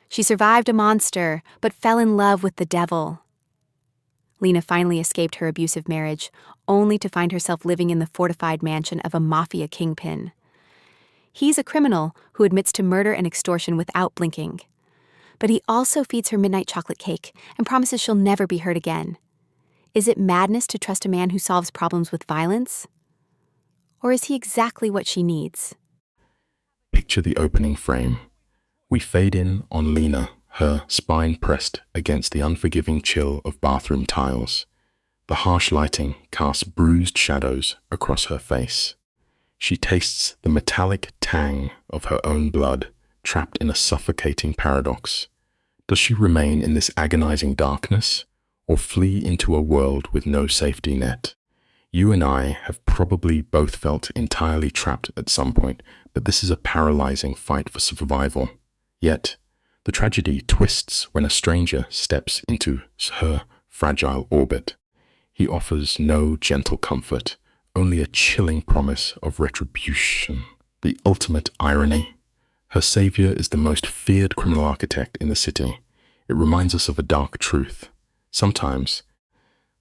She survived a monster, but fell in love with the devil. Lena finally escaped her abusive marriage, only to find herself living in the fortified mansion of a Mafia kingpin. He's a criminal who admits to murder and extortion without blinking. But he also feeds her midnight chocolate cake and promises she'll never be hurt again. Is it madness to trust a man who solves problems with violence? Or is he exactly what she needs? Picture the opening frame. We fade in on Lena, her spine pressed against the unforgiving chill of bathroom tiles. The harsh lighting casts bruised shadows across her face. She tastes the metallic tang of her own blood, trapped in a suffocating paradox. Does she remain in this agonizing darkness, or flee into a world with no safety net? You and I have probably both felt entirely trapped at some point, but this is a paralyzing fight for survival. Yet, the tragedy twists when a stranger steps into her fragile orbit. He offers no gentle comfort, only a chilling promise of retribution. The ultimate irony. Her savior is the most feared criminal architect in the city. It reminds us of a dark truth. Sometimes,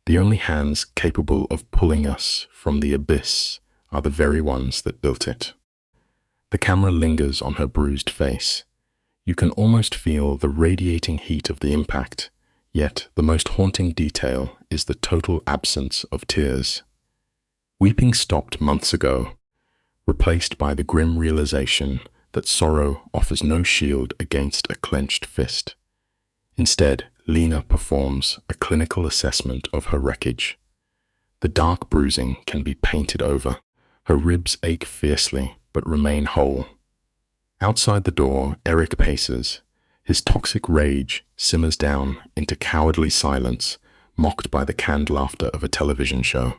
the only hands capable of pulling us from the abyss are the very ones that built it. The camera lingers on her bruised face. You can almost feel the radiating heat of the impact, yet the most haunting detail is the total absence of tears. Weeping stopped months ago, replaced by the grim realization that sorrow offers no shield against a clenched fist. Instead, Lena performs a clinical assessment of her wreckage. The dark bruising can be painted over. Her ribs ache fiercely, but remain whole. Outside the door, Eric paces. His toxic rage simmers down into cowardly silence, mocked by the canned laughter of a television show.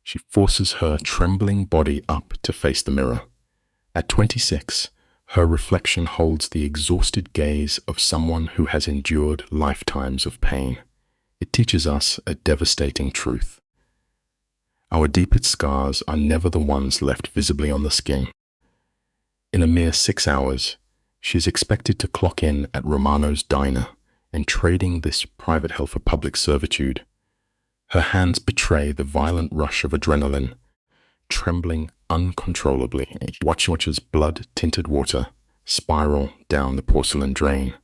She forces her trembling body up to face the mirror. At 26, her reflection holds the exhausted gaze of someone who has endured lifetimes of pain. It teaches us a devastating truth. Our deepest scars are never the ones left visibly on the skin. In a mere 6 hours, she is expected to clock in at Romano's diner and trading this private hell for public servitude. Her hands betray the violent rush of adrenaline, trembling uncontrollably. Watches blood-tinted water spiral down the porcelain drain.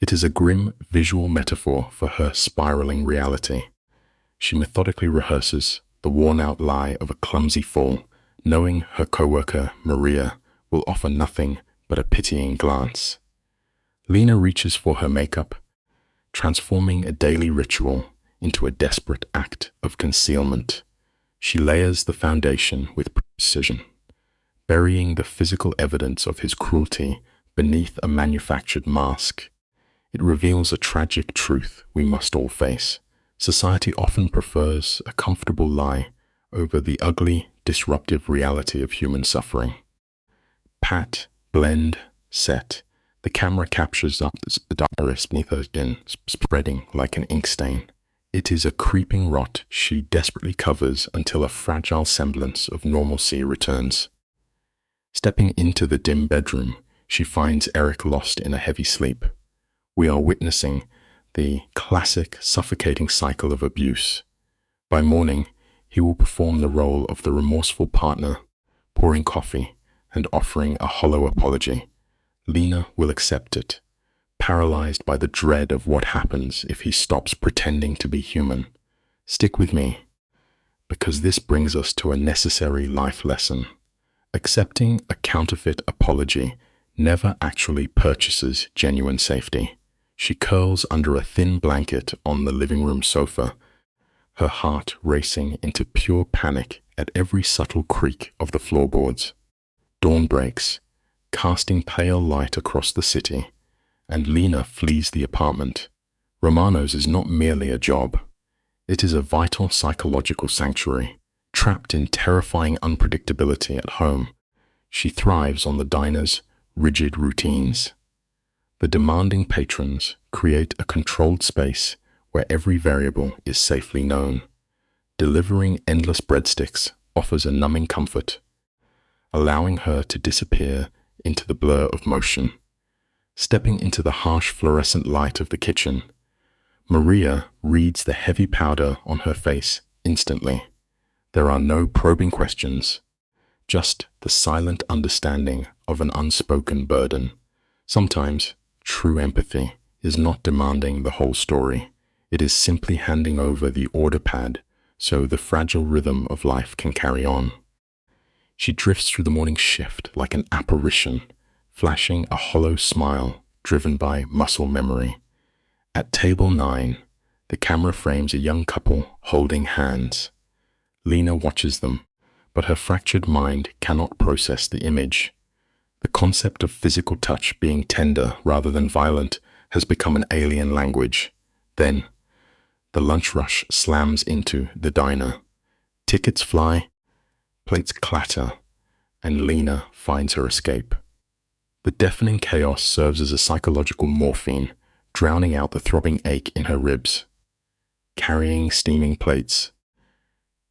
It is a grim visual metaphor for her spiraling reality. She methodically rehearses the worn-out lie of a clumsy fall, knowing her coworker, Maria, will offer nothing but a pitying glance. Lena reaches for her makeup, transforming a daily ritual into a desperate act of concealment. She layers the foundation with precision, burying the physical evidence of his cruelty beneath a manufactured mask. It reveals a tragic truth we must all face. Society often prefers a comfortable lie over the ugly, disruptive reality of human suffering. Pat, blend, set. The camera captures up the iris beneath her chin, spreading like an ink stain. It is a creeping rot she desperately covers until a fragile semblance of normalcy returns. Stepping into the dim bedroom, she finds Eric lost in a heavy sleep. We are witnessing the classic suffocating cycle of abuse. By morning, he will perform the role of the remorseful partner, pouring coffee and offering a hollow apology. Lena will accept it, paralyzed by the dread of what happens if he stops pretending to be human. Stick with me, because this brings us to a necessary life lesson. Accepting a counterfeit apology never actually purchases genuine safety. She curls under a thin blanket on the living room sofa, her heart racing into pure panic at every subtle creak of the floorboards. Dawn breaks, casting pale light across the city, and Lena flees the apartment. Romano's is not merely a job. It is a vital psychological sanctuary. Trapped in terrifying unpredictability at home, she thrives on the diner's rigid routines. The demanding patrons create a controlled space where every variable is safely known. Delivering endless breadsticks offers a numbing comfort, allowing her to disappear into the blur of motion. Stepping into the harsh fluorescent light of the kitchen, Maria reads the heavy powder on her face instantly. There are no probing questions, just the silent understanding of an unspoken burden. Sometimes, true empathy is not demanding the whole story. It is simply handing over the order pad so the fragile rhythm of life can carry on. She drifts through the morning shift like an apparition, flashing a hollow smile driven by muscle memory. At table 9, the camera frames a young couple holding hands. Lena watches them, but her fractured mind cannot process the image. The concept of physical touch being tender rather than violent has become an alien language. Then, the lunch rush slams into the diner. Tickets fly, plates clatter, and Lena finds her escape. The deafening chaos serves as a psychological morphine, drowning out the throbbing ache in her ribs. Carrying steaming plates,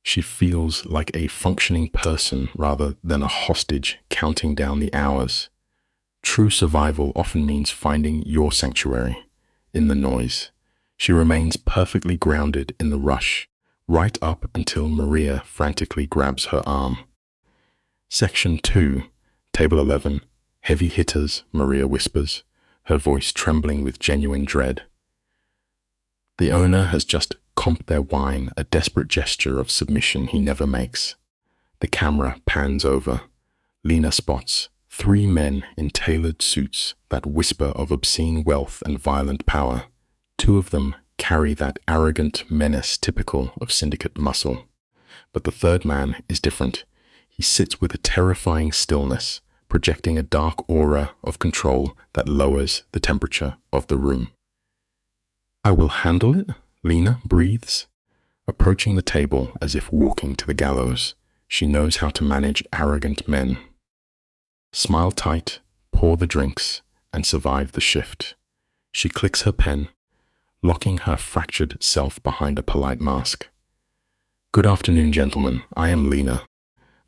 she feels like a functioning person rather than a hostage counting down the hours. True survival often means finding your sanctuary in the noise. She remains perfectly grounded in the rush, right up until Maria frantically grabs her arm. Section 2, Table 11, Heavy hitters, Maria whispers, her voice trembling with genuine dread. The owner has just comped their wine, a desperate gesture of submission he never makes. The camera pans over. Lena spots 3 men in tailored suits that whisper of obscene wealth and violent power. 2 of them carry that arrogant menace typical of syndicate muscle. But the third man is different. He sits with a terrifying stillness, projecting a dark aura of control that lowers the temperature of the room. "I will handle it," Lena breathes. Approaching the table as if walking to the gallows, she knows how to manage arrogant men. Smile tight, pour the drinks, and survive the shift. She clicks her pen, locking her fractured self behind a polite mask. "Good afternoon, gentlemen. I am Lena."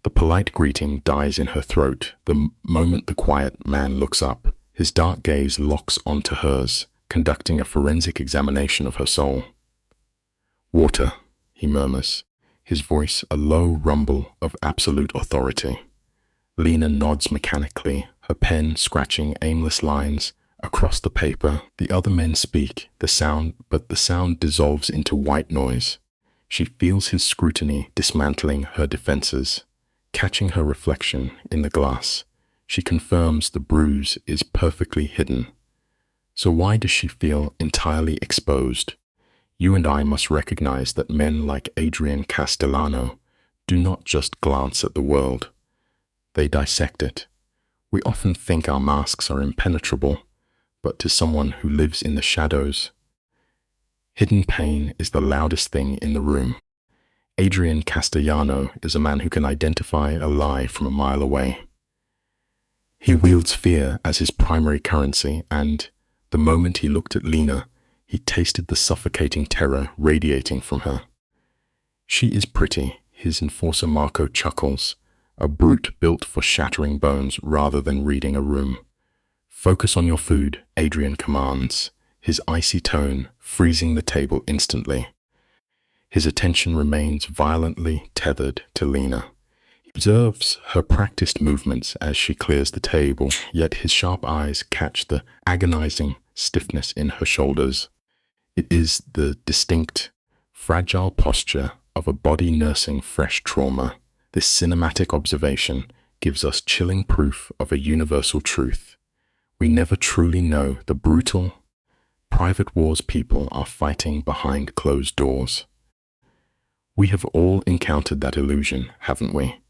The polite greeting dies in her throat the moment the quiet man looks up. His dark gaze locks onto hers, conducting a forensic examination of her soul. "Water," he murmurs, his voice a low rumble of absolute authority. Lena nods mechanically, her pen scratching aimless lines across the paper. The other men speak, the sound dissolves into white noise. She feels his scrutiny dismantling her defenses. Catching her reflection in the glass, she confirms the bruise is perfectly hidden. So why does she feel entirely exposed? You and I must recognize that men like Adrian Castellano do not just glance at the world. They dissect it. We often think our masks are impenetrable, but to someone who lives in the shadows, hidden pain is the loudest thing in the room. Adrian Castellano is a man who can identify a lie from a mile away. He wields fear as his primary currency, and the moment he looked at Lena, he tasted the suffocating terror radiating from her. "She is pretty," his enforcer Marco chuckles, a brute built for shattering bones rather than reading a room. "Focus on your food," Adrian commands, his icy tone freezing the table instantly. His attention remains violently tethered to Lena. He observes her practiced movements as she clears the table, yet his sharp eyes catch the agonizing stiffness in her shoulders. It is the distinct, fragile posture of a body nursing fresh trauma. This cinematic observation gives us chilling proof of a universal truth. We never truly know the brutal, private wars people are fighting behind closed doors. We have all encountered that illusion, haven't we?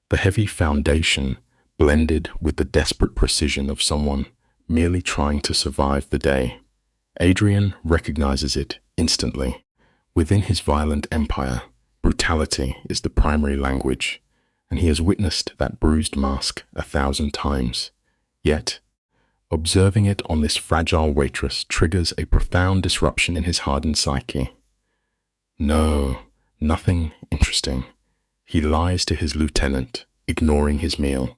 The heavy foundation blended with the desperate precision of someone merely trying to survive the day. Adrian recognizes it instantly. Within his violent empire, brutality is the primary language, and he has witnessed that bruised mask 1,000 times. Yet, observing it on this fragile waitress triggers a profound disruption in his hardened psyche. No, nothing interesting. He lies to his lieutenant, ignoring his meal.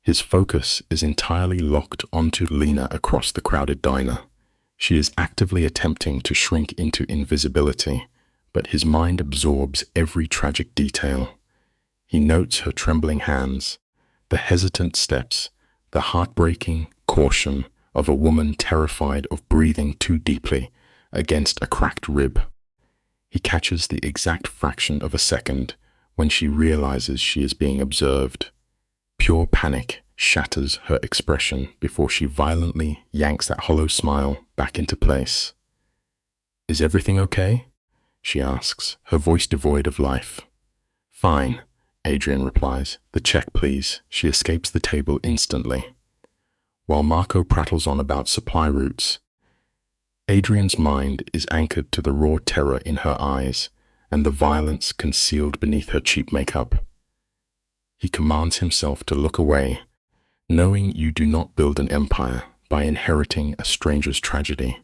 His focus is entirely locked onto Lena across the crowded diner. She is actively attempting to shrink into invisibility, but his mind absorbs every tragic detail. He notes her trembling hands, the hesitant steps, the heartbreaking caution of a woman terrified of breathing too deeply against a cracked rib. He catches the exact fraction of a second when she realizes she is being observed. Pure panic shatters her expression before she violently yanks that hollow smile back into place. "Is everything okay?" she asks, her voice devoid of life. "Fine," Adrian replies. "The check, please." She escapes the table instantly. While Marco prattles on about supply routes, Adrian's mind is anchored to the raw terror in her eyes and the violence concealed beneath her cheap makeup. He commands himself to look away, knowing you do not build an empire by inheriting a stranger's tragedy.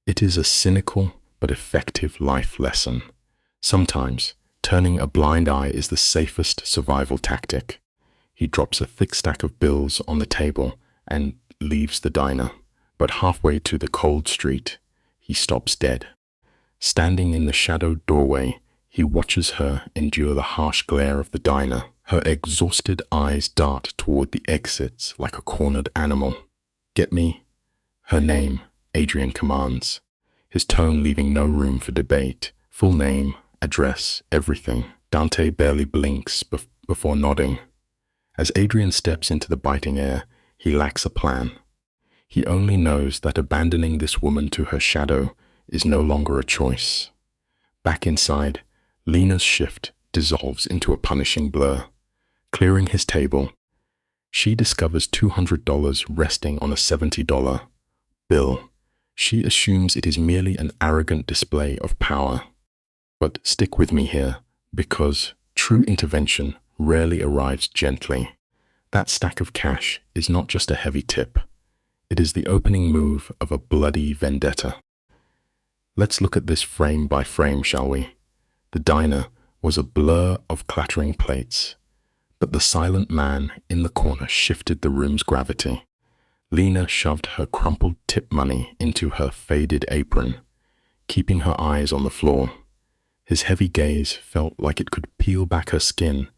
It is a cynical but effective life lesson. Sometimes, turning a blind eye is the safest survival tactic. He drops a thick stack of bills on the table and leaves the diner, but halfway to the cold street, he stops dead. Standing in the shadowed doorway, he watches her endure the harsh glare of the diner. Her exhausted eyes dart toward the exits like a cornered animal. "Get me her name," Adrian commands, his tone leaving no room for debate. Full name, address, everything. Dante barely blinks before nodding. As Adrian steps into the biting air, he lacks a plan. He only knows that abandoning this woman to her shadow is no longer a choice. Back inside, Lena's shift dissolves into a punishing blur. Clearing his table, she discovers $200 resting on a $70 bill. She assumes it is merely an arrogant display of power. But stick with me here, because true intervention rarely arrives gently. That stack of cash is not just a heavy tip. It is the opening move of a bloody vendetta. Let's look at this frame by frame, shall we? The diner was a blur of clattering plates, but the silent man in the corner shifted the room's gravity. Lena shoved her crumpled tip money into her faded apron, keeping her eyes on the floor. His heavy gaze felt like it could peel back her skin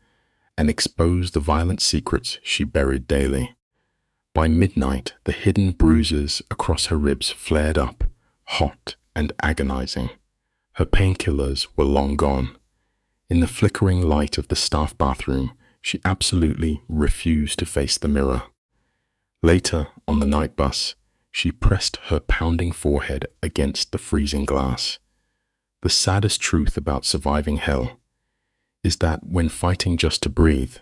and expose the violent secrets she buried daily. By midnight, the hidden bruises across her ribs flared up, hot and agonizing. Her painkillers were long gone. In the flickering light of the staff bathroom, she absolutely refused to face the mirror. Later, on the night bus, she pressed her pounding forehead against the freezing glass. The saddest truth about surviving hell is that when fighting just to breathe,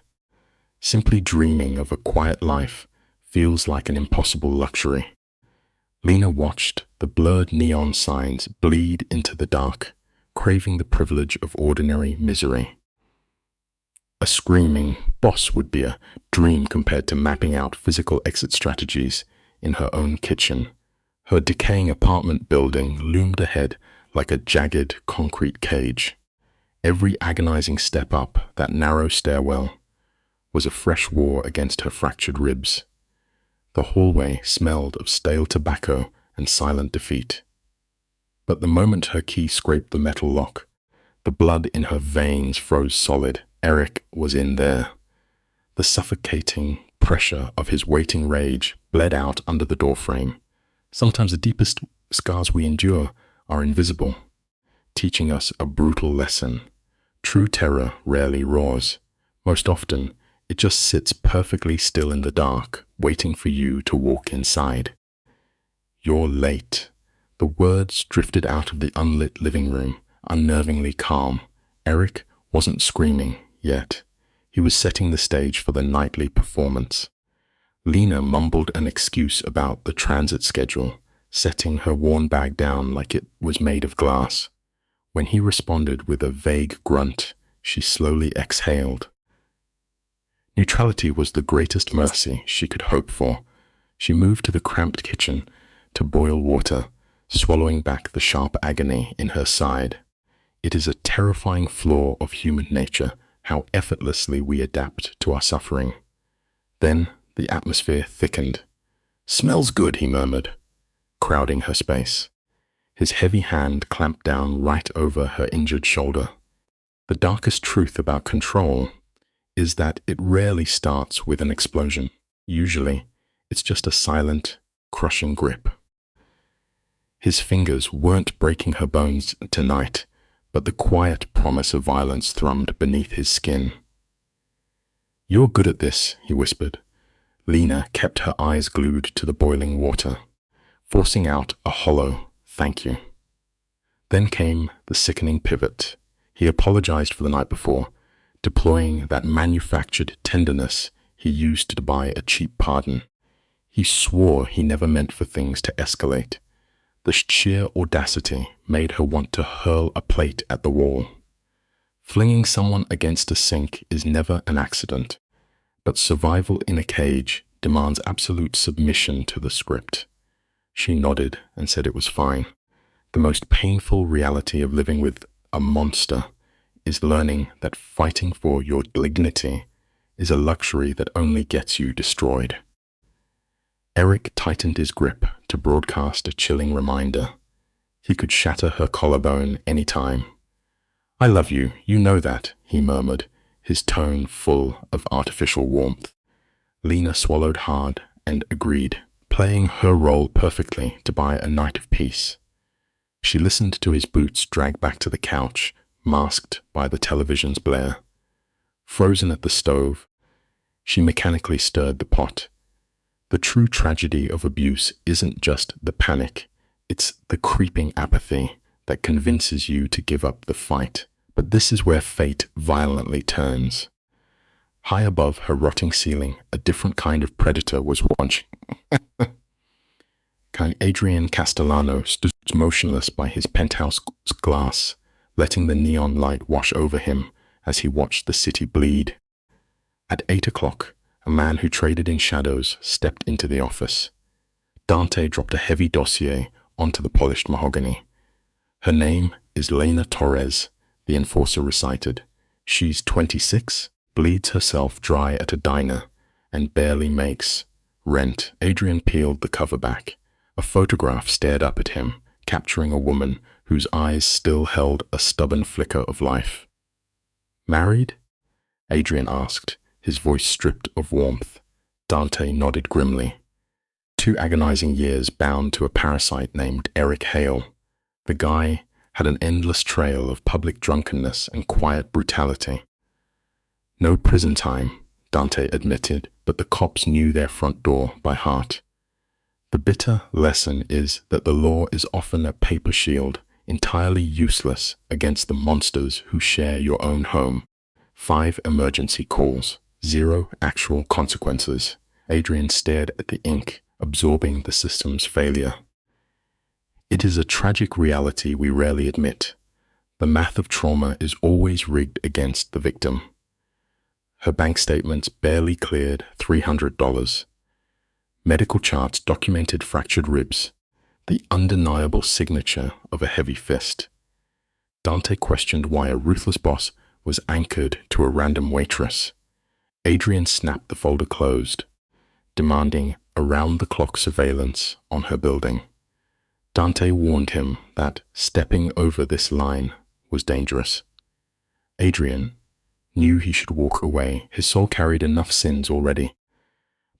simply dreaming of a quiet life feels like an impossible luxury. Lena watched the blurred neon signs bleed into the dark, craving the privilege of ordinary misery. A screaming boss would be a dream compared to mapping out physical exit strategies in her own kitchen. Her decaying apartment building loomed ahead like a jagged concrete cage. Every agonizing step up that narrow stairwell was a fresh war against her fractured ribs. The hallway smelled of stale tobacco and silent defeat. But the moment her key scraped the metal lock, the blood in her veins froze solid. Eric was in there. The suffocating pressure of his waiting rage bled out under the doorframe. Sometimes the deepest scars we endure are invisible, teaching us a brutal lesson. True terror rarely roars. Most often, it just sits perfectly still in the dark, waiting for you to walk inside. "You're late." The words drifted out of the unlit living room, unnervingly calm. Eric wasn't screaming yet. He was setting the stage for the nightly performance. Lena mumbled an excuse about the transit schedule, setting her worn bag down like it was made of glass. When he responded with a vague grunt, she slowly exhaled. Neutrality was the greatest mercy she could hope for. She moved to the cramped kitchen to boil water, swallowing back the sharp agony in her side. It is a terrifying flaw of human nature, how effortlessly we adapt to our suffering. Then The atmosphere thickened. "Smells good," he murmured, crowding her space. His heavy hand clamped down right over her injured shoulder. The darkest truth about control is that it rarely starts with an explosion. Usually, it's just a silent, crushing grip. His fingers weren't breaking her bones tonight, but the quiet promise of violence thrummed beneath his skin. "You're good at this," he whispered. Lena kept her eyes glued to the boiling water, forcing out a hollow "thank you." Then came the sickening pivot. He apologized for the night before, deploying that manufactured tenderness he used to buy a cheap pardon. He swore he never meant for things to escalate. The sheer audacity made her want to hurl a plate at the wall. Flinging someone against a sink is never an accident, but survival in a cage demands absolute submission to the script. She nodded and said it was fine. The most painful reality of living with a monster is learning that fighting for your dignity is a luxury that only gets you destroyed. Eric tightened his grip to broadcast a chilling reminder. He could shatter her collarbone any time. "I love you, you know that," he murmured, his tone full of artificial warmth. Lena swallowed hard and agreed, playing her role perfectly to buy a night of peace. She listened to his boots drag back to the couch, masked by the television's blare. Frozen at the stove, she mechanically stirred the pot. The true tragedy of abuse isn't just the panic, it's the creeping apathy that convinces you to give up the fight. But this is where fate violently turns. High above her rotting ceiling, a different kind of predator was watching. Adrian Castellano stood motionless by his penthouse glass, letting the neon light wash over him as he watched the city bleed. At 8 o'clock, a man who traded in shadows stepped into the office. Dante dropped a heavy dossier onto the polished mahogany. "Her name is Lena Torres," the enforcer recited. "She's 26, bleeds herself dry at a diner, and barely makes rent." Adrian peeled the cover back. A photograph stared up at him, capturing a woman whose eyes still held a stubborn flicker of life. "Married?" Adrian asked, his voice stripped of warmth. Dante nodded grimly. 2 agonizing years bound to a parasite named Eric Hale. The guy had an endless trail of public drunkenness and quiet brutality. "No prison time," Dante admitted, but the cops knew their front door by heart. The bitter lesson is that the law is often a paper shield, entirely useless against the monsters who share your own home. 5 emergency calls, 0 actual consequences. Adrian stared at the ink, absorbing the system's failure. It is a tragic reality we rarely admit. The math of trauma is always rigged against the victim. Her bank statements barely cleared $300. Medical charts documented fractured ribs, the undeniable signature of a heavy fist. Dante questioned why a ruthless boss was anchored to a random waitress. Adrian snapped the folder closed, demanding around-the-clock surveillance on her building. Dante warned him that stepping over this line was dangerous. Adrian knew he should walk away. His soul carried enough sins already.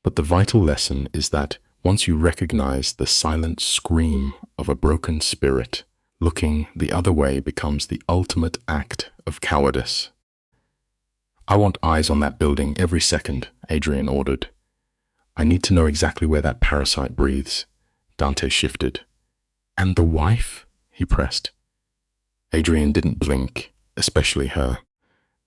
But the vital lesson is that once you recognize the silent scream of a broken spirit, looking the other way becomes the ultimate act of cowardice. "I want eyes on that building every second," Adrian ordered. "I need to know exactly where that parasite breathes." Dante shifted. "And the wife?" he pressed. Adrian didn't blink, especially her.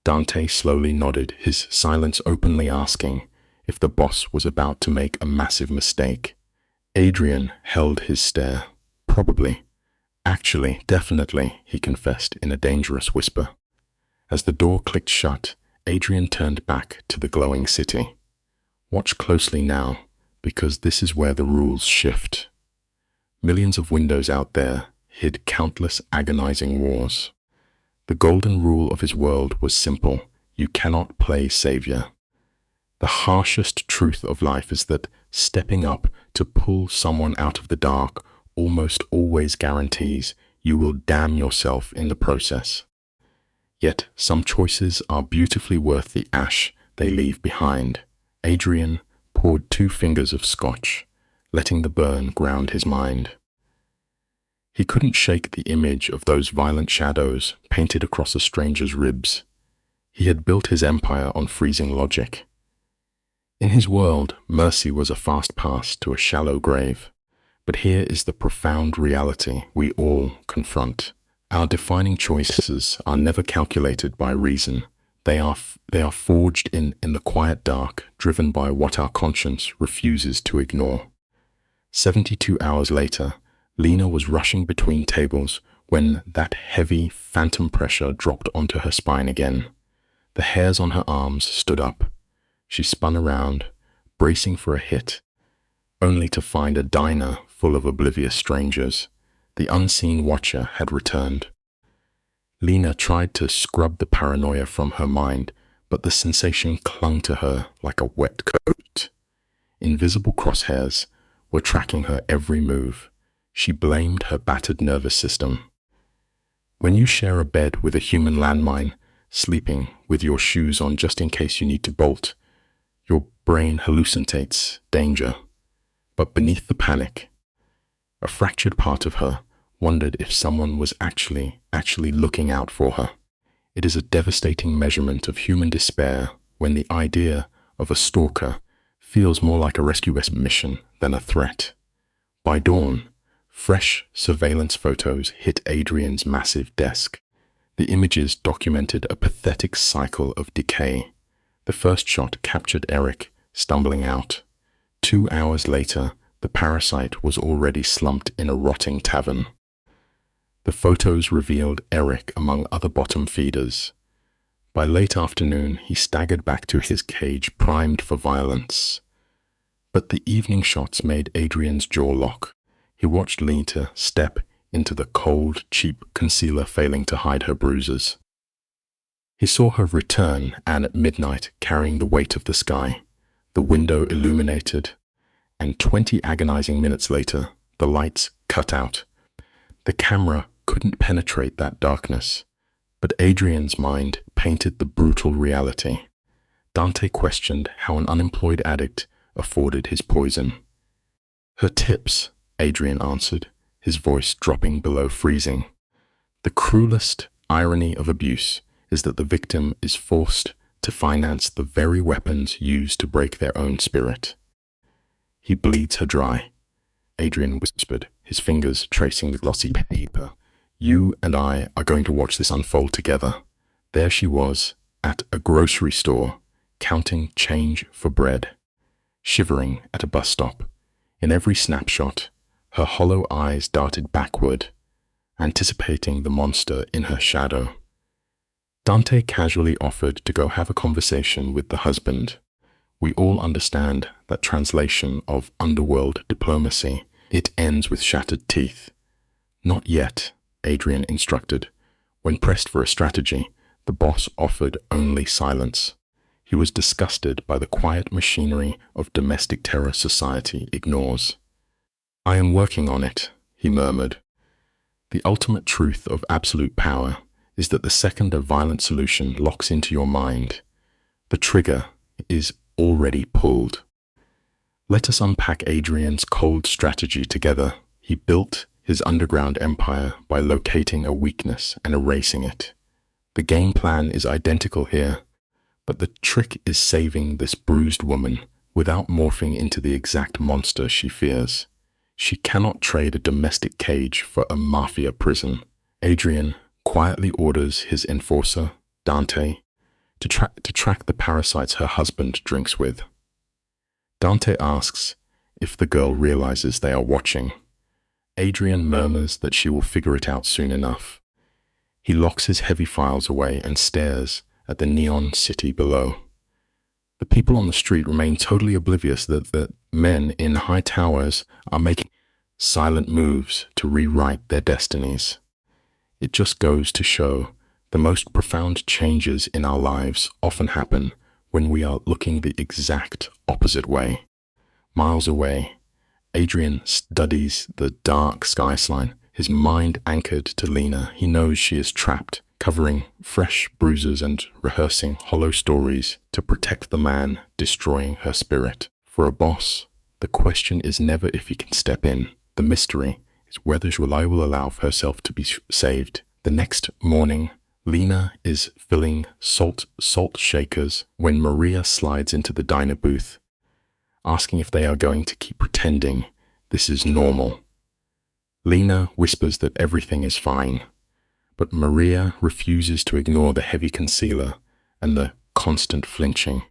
Dante slowly nodded, his silence openly asking if the boss was about to make a massive mistake. Adrian held his stare. "Probably. Actually, definitely," he confessed in a dangerous whisper. As the door clicked shut, Adrian turned back to the glowing city. "Watch closely now, because this is where the rules shift." Millions of windows out there hid countless agonizing wars. The golden rule of his world was simple: you cannot play savior. The harshest truth of life is that stepping up to pull someone out of the dark almost always guarantees you will damn yourself in the process. Yet some choices are beautifully worth the ash they leave behind. Adrian poured 2 fingers of scotch, letting the burn ground his mind. He couldn't shake the image of those violent shadows painted across a stranger's ribs. He had built his empire on freezing logic. In his world, mercy was a fast pass to a shallow grave. But here is the profound reality we all confront. Our defining choices are never calculated by reason. They are forged in the quiet dark, driven by what our conscience refuses to ignore. 72 hours later, Lena was rushing between tables when that heavy phantom pressure dropped onto her spine again. The hairs on her arms stood up. She spun around, bracing for a hit, only to find a diner full of oblivious strangers. The unseen watcher had returned. Lena tried to scrub the paranoia from her mind, but the sensation clung to her like a wet coat. Invisible crosshairs were tracking her every move. She blamed her battered nervous system. When you share a bed with a human landmine, sleeping with your shoes on just in case you need to bolt, your brain hallucinates danger. But beneath the panic, a fractured part of her wondered if someone was actually looking out for her. It is a devastating measurement of human despair when the idea of a stalker feels more like a rescue mission than a threat. By dawn, fresh surveillance photos hit Adrian's massive desk. The images documented a pathetic cycle of decay. The first shot captured Eric stumbling out. 2 hours later, the parasite was already slumped in a rotting tavern. The photos revealed Eric among other bottom feeders. By late afternoon, he staggered back to his cage, primed for violence. But the evening shots made Adrian's jaw lock. He watched Lena step into the cold, cheap concealer, failing to hide her bruises. He saw her return, and at midnight, carrying the weight of the sky, the window illuminated, and 20 agonizing minutes later, the lights cut out. The camera couldn't penetrate that darkness, but Adrian's mind painted the brutal reality. Dante questioned how an unemployed addict afforded his poison. Her tips, Adrian answered, his voice dropping below freezing. The cruelest irony of abuse is that the victim is forced to finance the very weapons used to break their own spirit. He bleeds her dry, Adrian whispered, his fingers tracing the glossy paper. You and I are going to watch this unfold together. There she was, at a grocery store, counting change for bread, shivering at a bus stop. In every snapshot, her hollow eyes darted backward, anticipating the monster in her shadow. Dante casually offered to go have a conversation with the husband. We all understand that translation of Underworld diplomacy. It ends with shattered teeth. Not yet, Adrian instructed. When pressed for a strategy, the boss offered only silence. He was disgusted by the quiet machinery of domestic terror society ignores. I am working on it, he murmured. The ultimate truth of absolute power is that the second a violent solution locks into your mind, the trigger is already pulled. Let us unpack Adrian's cold strategy together. He built his underground empire by locating a weakness and erasing it. The game plan is identical here, but the trick is saving this bruised woman without morphing into the exact monster she fears. She cannot trade a domestic cage for a mafia prison. Adrian quietly orders his enforcer, Dante, to track the parasites her husband drinks with. Dante asks if the girl realizes they are watching. Adrian murmurs that she will figure it out soon enough. He locks his heavy files away and stares at the neon city below. The people on the street remain totally oblivious that the men in high towers are making silent moves to rewrite their destinies. It just goes to show the most profound changes in our lives often happen when we are looking the exact opposite way. Miles away, Adrian studies the dark skyline, his mind anchored to Lena. He knows she is trapped, covering fresh bruises and rehearsing hollow stories to protect the man destroying her spirit. For a boss, the question is never if he can step in. The mystery is whether she will allow herself to be saved. The next morning, Lena is filling salt shakers when Maria slides into the diner booth, asking if they are going to keep pretending this is normal. Lena whispers that everything is fine, but Maria refuses to ignore the heavy concealer and the constant flinching.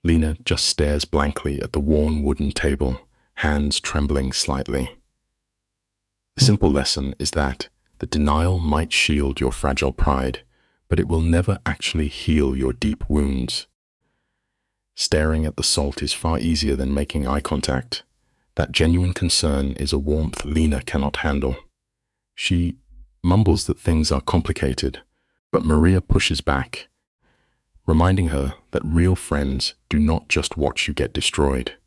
Lena just stares blankly at the worn wooden table, hands trembling slightly. The simple lesson is that the denial might shield your fragile pride, but it will never actually heal your deep wounds. Staring at the salt is far easier than making eye contact. That genuine concern is a warmth Lena cannot handle. She mumbles that things are complicated, but Maria pushes back, reminding her that real friends do not just watch you get destroyed.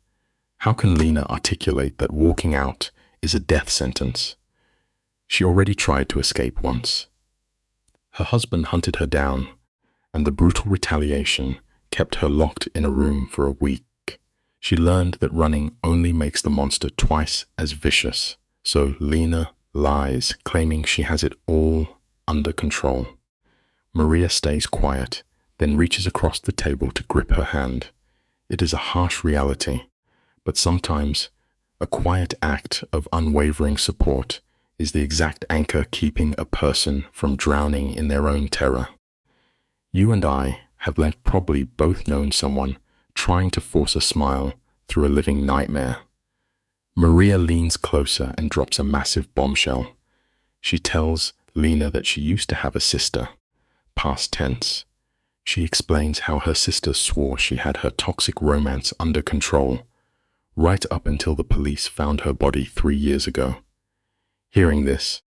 How can Lena articulate that walking out is a death sentence? She already tried to escape once. Her husband hunted her down, and the brutal retaliation kept her locked in a room for a week. She learned that running only makes the monster twice as vicious, so Lena lies, claiming she has it all under control. Maria stays quiet, then reaches across the table to grip her hand. It is a harsh reality, but sometimes a quiet act of unwavering support is the exact anchor keeping a person from drowning in their own terror. You and I have probably both known someone trying to force a smile through a living nightmare. Maria leans closer and drops a massive bombshell. She tells Lena that she used to have a sister, past tense. She explains how her sister swore she had her toxic romance under control, right up until the police found her body 3 years ago. Hearing this,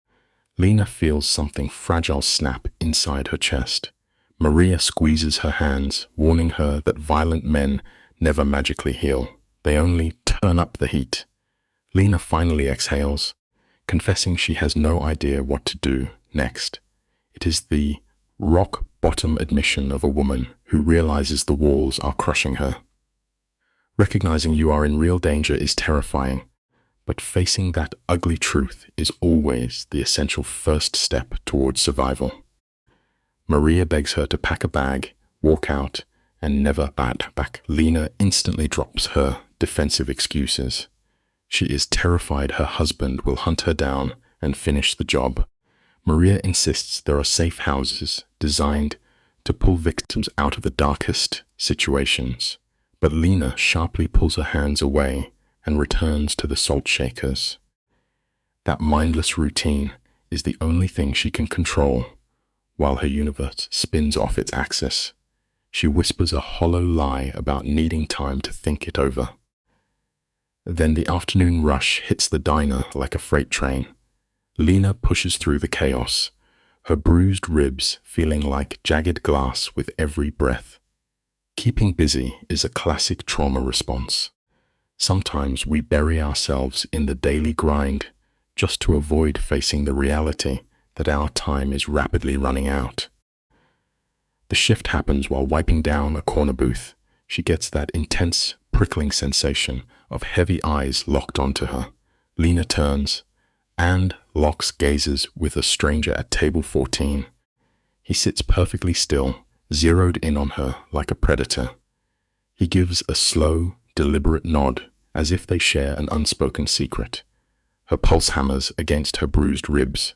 Lena feels something fragile snap inside her chest. Maria squeezes her hands, warning her that violent men never magically heal. They only turn up the heat. Lena finally exhales, confessing she has no idea what to do next. It is the rock-bottom admission of a woman who realizes the walls are crushing her. Recognizing you are in real danger is terrifying, but facing that ugly truth is always the essential first step towards survival. Maria begs her to pack a bag, walk out, and never back. Lena instantly drops her defensive excuses. She is terrified her husband will hunt her down and finish the job. Maria insists there are safe houses designed to pull victims out of the darkest situations, but Lena sharply pulls her hands away and returns to the salt shakers. That mindless routine is the only thing she can control while her universe spins off its axis. She whispers a hollow lie about needing time to think it over. Then the afternoon rush hits the diner like a freight train. Lena pushes through the chaos, her bruised ribs feeling like jagged glass with every breath. Keeping busy is a classic trauma response. Sometimes we bury ourselves in the daily grind just to avoid facing the reality that our time is rapidly running out. The shift happens while wiping down a corner booth. She gets that intense, prickling sensation of heavy eyes locked onto her. Lena turns and locks gazes with a stranger at table 14. He sits perfectly still, zeroed in on her like a predator. He gives a slow, deliberate nod, as if they share an unspoken secret. Her pulse hammers against her bruised ribs.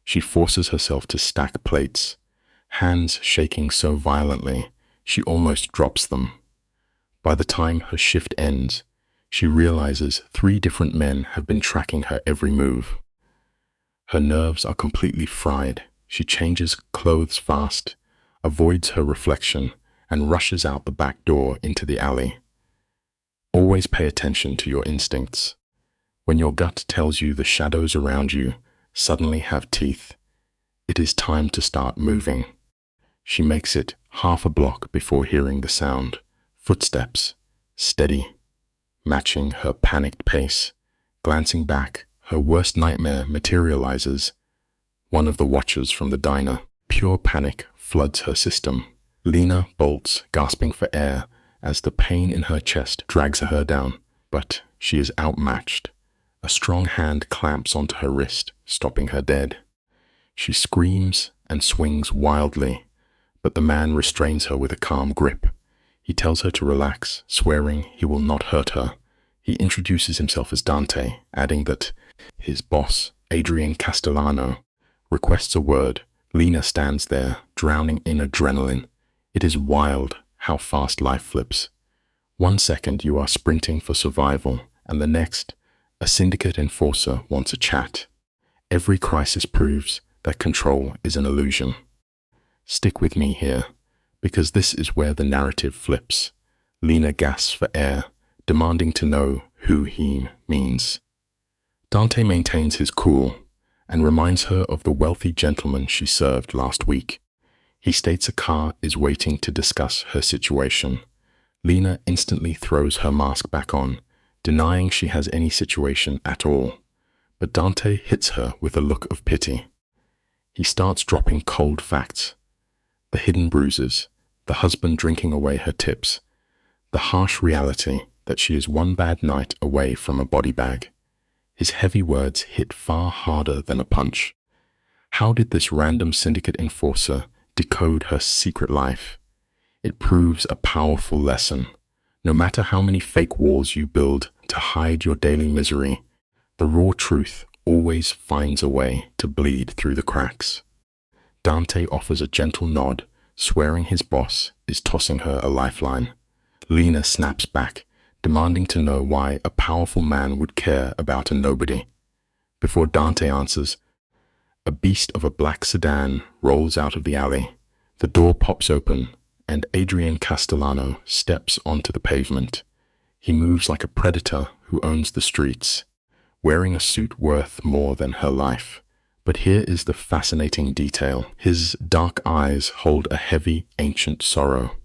She forces herself to stack plates, hands shaking so violently she almost drops them. By the time her shift ends, she realizes 3 different men have been tracking her every move. Her nerves are completely fried. She changes clothes fast, avoids her reflection, and rushes out the back door into the alley. Always pay attention to your instincts. When your gut tells you the shadows around you suddenly have teeth, it is time to start moving. She makes it half a block before hearing the sound. Footsteps, steady, matching her panicked pace. Glancing back, her worst nightmare materializes. One of the watchers from the diner. Pure panic floods her system. Lena bolts, gasping for air, as the pain in her chest drags her down. But she is outmatched. A strong hand clamps onto her wrist, stopping her dead. She screams and swings wildly, but the man restrains her with a calm grip. He tells her to relax, swearing he will not hurt her. He introduces himself as Dante, adding that his boss, Adrian Castellano, requests a word. Lena stands there, drowning in adrenaline. It is wild how fast life flips. 1 second you are sprinting for survival, and the next, a syndicate enforcer wants a chat. Every crisis proves that control is an illusion. Stick with me here, because this is where the narrative flips. Lena gasps for air, demanding to know who he means. Dante maintains his cool and reminds her of the wealthy gentleman she served last week. He states a car is waiting to discuss her situation. Lena instantly throws her mask back on, denying she has any situation at all. But Dante hits her with a look of pity. He starts dropping cold facts. The hidden bruises, the husband drinking away her tips, the harsh reality that she is one bad night away from a body bag. His heavy words hit far harder than a punch. How did this random syndicate enforcer decode her secret life? It proves a powerful lesson. No matter how many fake walls you build to hide your daily misery, the raw truth always finds a way to bleed through the cracks. Dante offers a gentle nod, swearing his boss is tossing her a lifeline. Lena snaps back, demanding to know why a powerful man would care about a nobody. Before Dante answers, a beast of a black sedan rolls out of the alley. The door pops open, and Adrian Castellano steps onto the pavement. He moves like a predator who owns the streets, wearing a suit worth more than her life. But here is the fascinating detail. His dark eyes hold a heavy, ancient sorrow.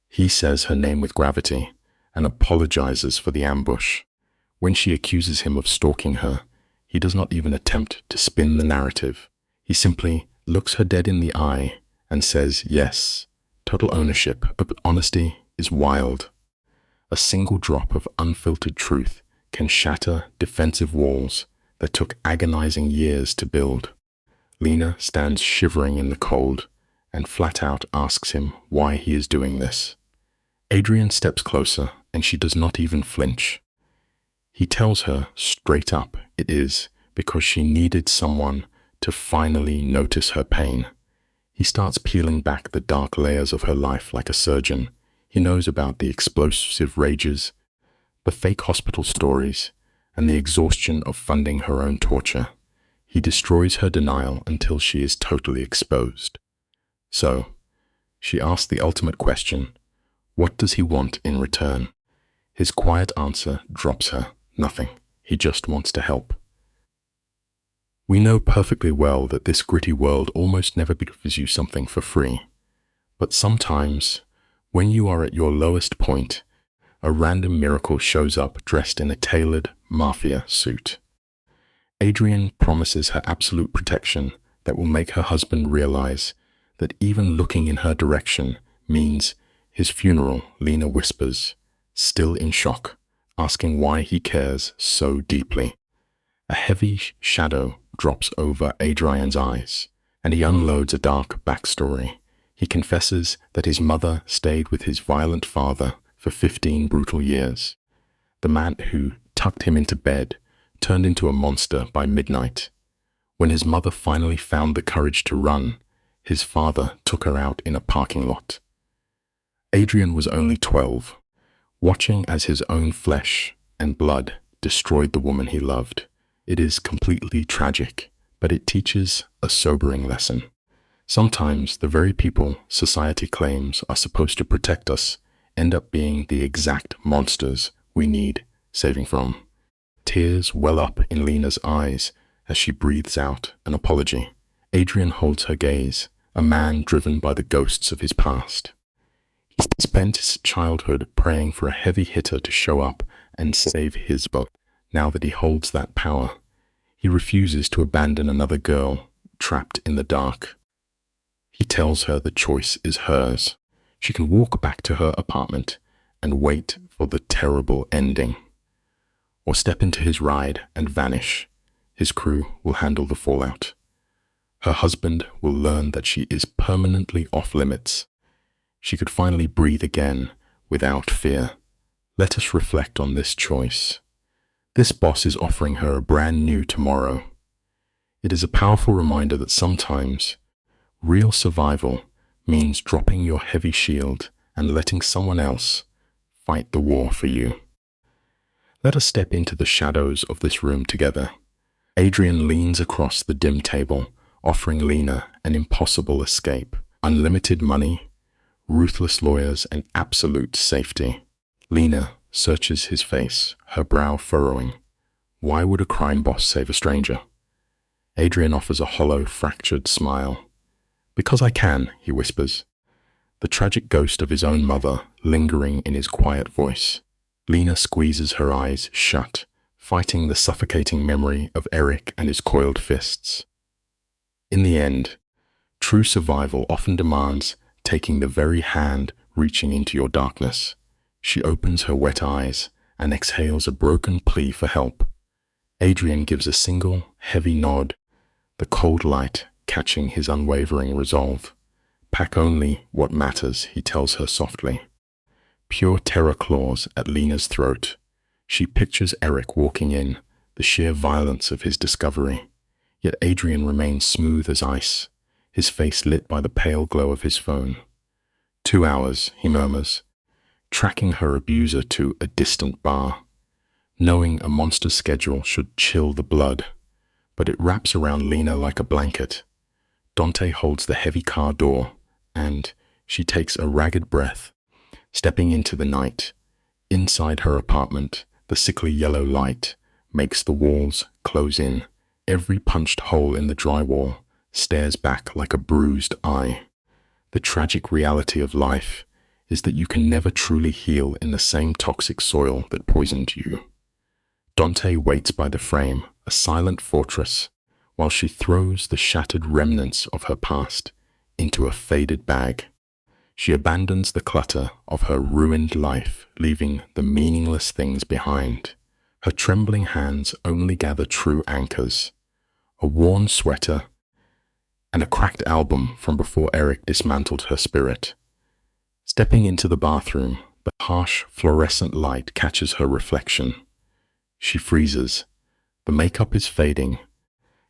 He says her name with gravity and apologizes for the ambush. When she accuses him of stalking her, he does not even attempt to spin the narrative. He simply looks her dead in the eye and says yes. Total ownership, but honesty is wild. A single drop of unfiltered truth can shatter defensive walls that took agonizing years to build. Lena stands shivering in the cold and flat out asks him why he is doing this. Adrian steps closer and she does not even flinch. He tells her straight up it is because she needed someone to finally notice her pain. He starts peeling back the dark layers of her life like a surgeon. He knows about the explosive rages, the fake hospital stories, and the exhaustion of funding her own torture. He destroys her denial until she is totally exposed. So, she asks the ultimate question, what does he want in return? His quiet answer drops her, nothing. He just wants to help. We know perfectly well that this gritty world almost never gives you something for free. But sometimes, when you are at your lowest point, a random miracle shows up dressed in a tailored Mafia suit. Adrian promises her absolute protection that will make her husband realize that even looking in her direction means his funeral. Lena whispers, still in shock, asking why he cares so deeply. A heavy shadow drops over Adrian's eyes, and he unloads a dark backstory. He confesses that his mother stayed with his violent father for 15 brutal years. The man who tucked him into bed turned into a monster by midnight. When his mother finally found the courage to run, his father took her out in a parking lot. Adrian was only 12, watching as his own flesh and blood destroyed the woman he loved. It is completely tragic, but it teaches a sobering lesson. Sometimes the very people society claims are supposed to protect us end up being the exact monsters we need saving from. Tears well up in Lena's eyes as she breathes out an apology. Adrian holds her gaze, a man driven by the ghosts of his past. He spent his childhood praying for a heavy hitter to show up and save his boat. Now that he holds that power, he refuses to abandon another girl trapped in the dark. He tells her the choice is hers. She can walk back to her apartment and wait for the terrible ending, or step into his ride and vanish. His crew will handle the fallout. Her husband will learn that she is permanently off limits. She could finally breathe again without fear. Let us reflect on this choice. This boss is offering her a brand new tomorrow. It is a powerful reminder that sometimes real survival means dropping your heavy shield and letting someone else fight the war for you. Let us step into the shadows of this room together. Adrian leans across the dim table, offering Lena an impossible escape: unlimited money, ruthless lawyers, and absolute safety. Lena searches his face, her brow furrowing. Why would a crime boss save a stranger? Adrian offers a hollow, fractured smile. Because I can, he whispers, the tragic ghost of his own mother lingering in his quiet voice. Lena squeezes her eyes shut, fighting the suffocating memory of Eric and his coiled fists. In the end, true survival often demands taking the very hand reaching into your darkness. She opens her wet eyes and exhales a broken plea for help. Adrian gives a single, heavy nod, the cold light catching his unwavering resolve. Pack only what matters, he tells her softly. Pure terror claws at Lena's throat. She pictures Eric walking in, the sheer violence of his discovery. Yet Adrian remains smooth as ice, his face lit by the pale glow of his phone. 2 hours, he murmurs, tracking her abuser to a distant bar. Knowing a monster's schedule should chill the blood, but it wraps around Lena like a blanket. Dante holds the heavy car door, and she takes a ragged breath, stepping into the night. Inside her apartment, the sickly yellow light makes the walls close in. Every punched hole in the drywall stares back like a bruised eye. The tragic reality of life is that you can never truly heal in the same toxic soil that poisoned you. Dante waits by the frame, a silent fortress, while she throws the shattered remnants of her past into a faded bag. She abandons the clutter of her ruined life, leaving the meaningless things behind. Her trembling hands only gather true anchors: a worn sweater and a cracked album from before Eric dismantled her spirit. Stepping into the bathroom, the harsh fluorescent light catches her reflection. She freezes. The makeup is fading,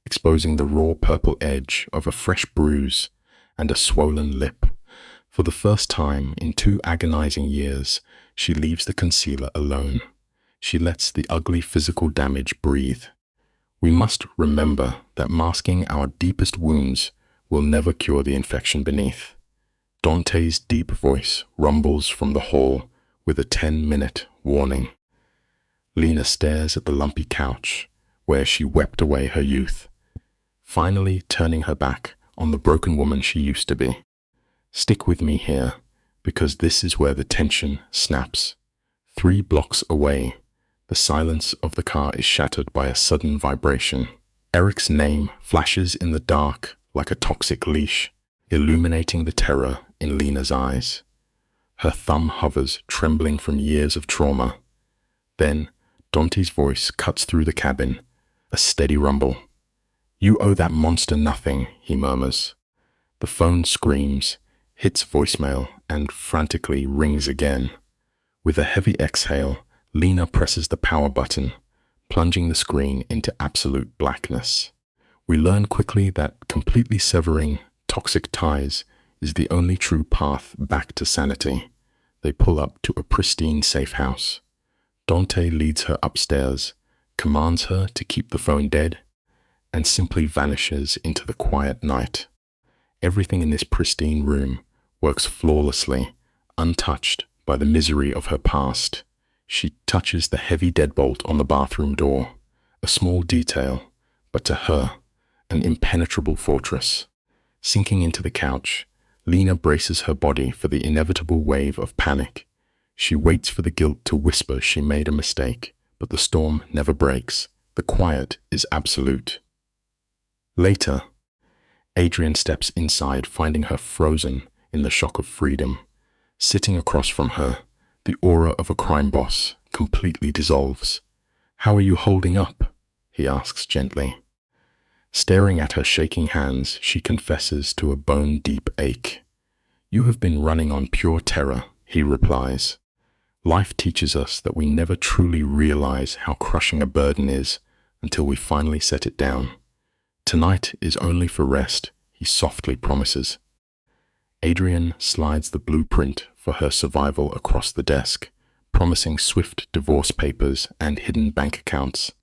exposing the raw purple edge of a fresh bruise and a swollen lip. For the first time in 2 agonizing years, she leaves the concealer alone. She lets the ugly physical damage breathe. We must remember that masking our deepest wounds will never cure the infection beneath. Dante's deep voice rumbles from the hall with a 10-minute warning. Lena stares at the lumpy couch where she wept away her youth, finally turning her back on the broken woman she used to be. Stick with me here, because this is where the tension snaps. 3 blocks away, the silence of the car is shattered by a sudden vibration. Eric's name flashes in the dark like a toxic leash, illuminating the terror in Lena's eyes. Her thumb hovers, trembling from years of trauma. Then, Dante's voice cuts through the cabin, a steady rumble. "You owe that monster nothing," he murmurs. The phone screams, hits voicemail, and frantically rings again. With a heavy exhale, Lena presses the power button, plunging the screen into absolute blackness. We learn quickly that completely severing toxic ties is the only true path back to sanity. They pull up to a pristine safe house. Dante leads her upstairs, commands her to keep the phone dead, and simply vanishes into the quiet night. Everything in this pristine room works flawlessly, untouched by the misery of her past. She touches the heavy deadbolt on the bathroom door, a small detail, but to her, an impenetrable fortress. Sinking into the couch, Lena braces her body for the inevitable wave of panic. She waits for the guilt to whisper she made a mistake, but the storm never breaks. The quiet is absolute. Later, Adrian steps inside, finding her frozen in the shock of freedom. Sitting across from her, the aura of a crime boss completely dissolves. "How are you holding up?" he asks gently. Staring at her shaking hands, she confesses to a bone-deep ache. "You have been running on pure terror," he replies. "Life teaches us that we never truly realize how crushing a burden is until we finally set it down. Tonight is only for rest," he softly promises. Adrian slides the blueprint for her survival across the desk, promising swift divorce papers and hidden bank accounts.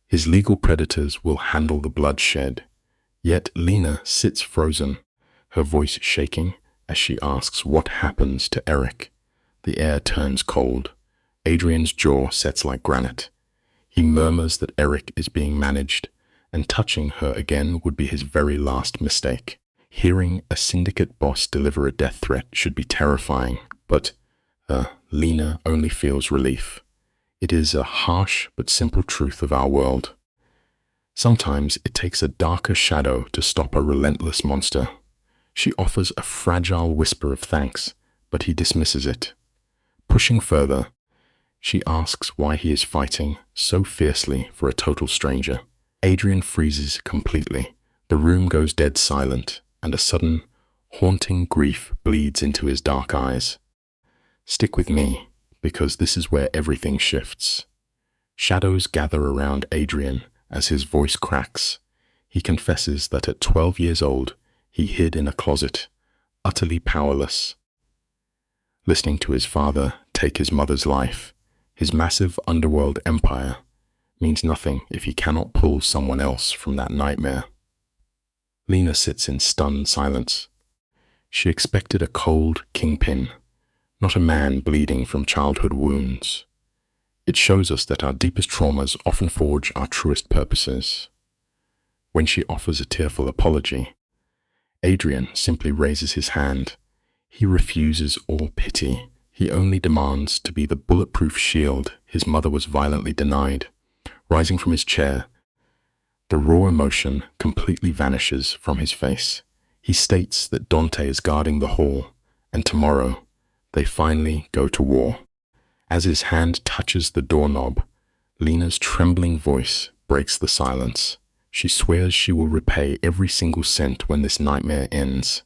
His legal predators will handle the bloodshed. Yet Lena sits frozen, her voice shaking as she asks what happens to Eric. The air turns cold. Adrian's jaw sets like granite. He murmurs that Eric is being managed, and touching her again would be his very last mistake. Hearing a syndicate boss deliver a death threat should be terrifying, but Lena only feels relief. It is a harsh but simple truth of our world. Sometimes it takes a darker shadow to stop a relentless monster. She offers a fragile whisper of thanks, but he dismisses it. Pushing further, she asks why he is fighting so fiercely for a total stranger. Adrian freezes completely. The room goes dead silent, and a sudden, haunting grief bleeds into his dark eyes. "Stick with me, because this is where everything shifts." Shadows gather around Adrian as his voice cracks. He confesses that at 12 years old, he hid in a closet, utterly powerless. Listening to his father take his mother's life, his massive underworld empire, means nothing if he cannot pull someone else from that nightmare. Lena sits in stunned silence. She expected a cold kingpin, not a man bleeding from childhood wounds. It shows us that our deepest traumas often forge our truest purposes. When she offers a tearful apology, Adrian simply raises his hand. He refuses all pity. He only demands to be the bulletproof shield his mother was violently denied. Rising from his chair, the raw emotion completely vanishes from his face. He states that Dante is guarding the hall, and tomorrow they finally go to war. As his hand touches the doorknob, Lena's trembling voice breaks the silence. She swears she will repay every single cent when this nightmare ends.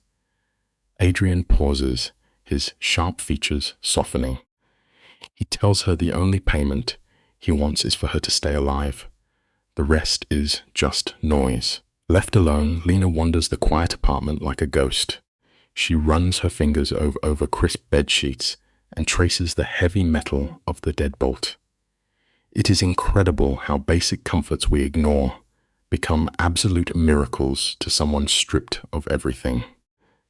Adrian pauses, his sharp features softening. He tells her the only payment he wants is for her to stay alive. The rest is just noise. Left alone, Lena wanders the quiet apartment like a ghost. She runs her fingers over crisp bed sheets and traces the heavy metal of the deadbolt. It is incredible how basic comforts we ignore become absolute miracles to someone stripped of everything.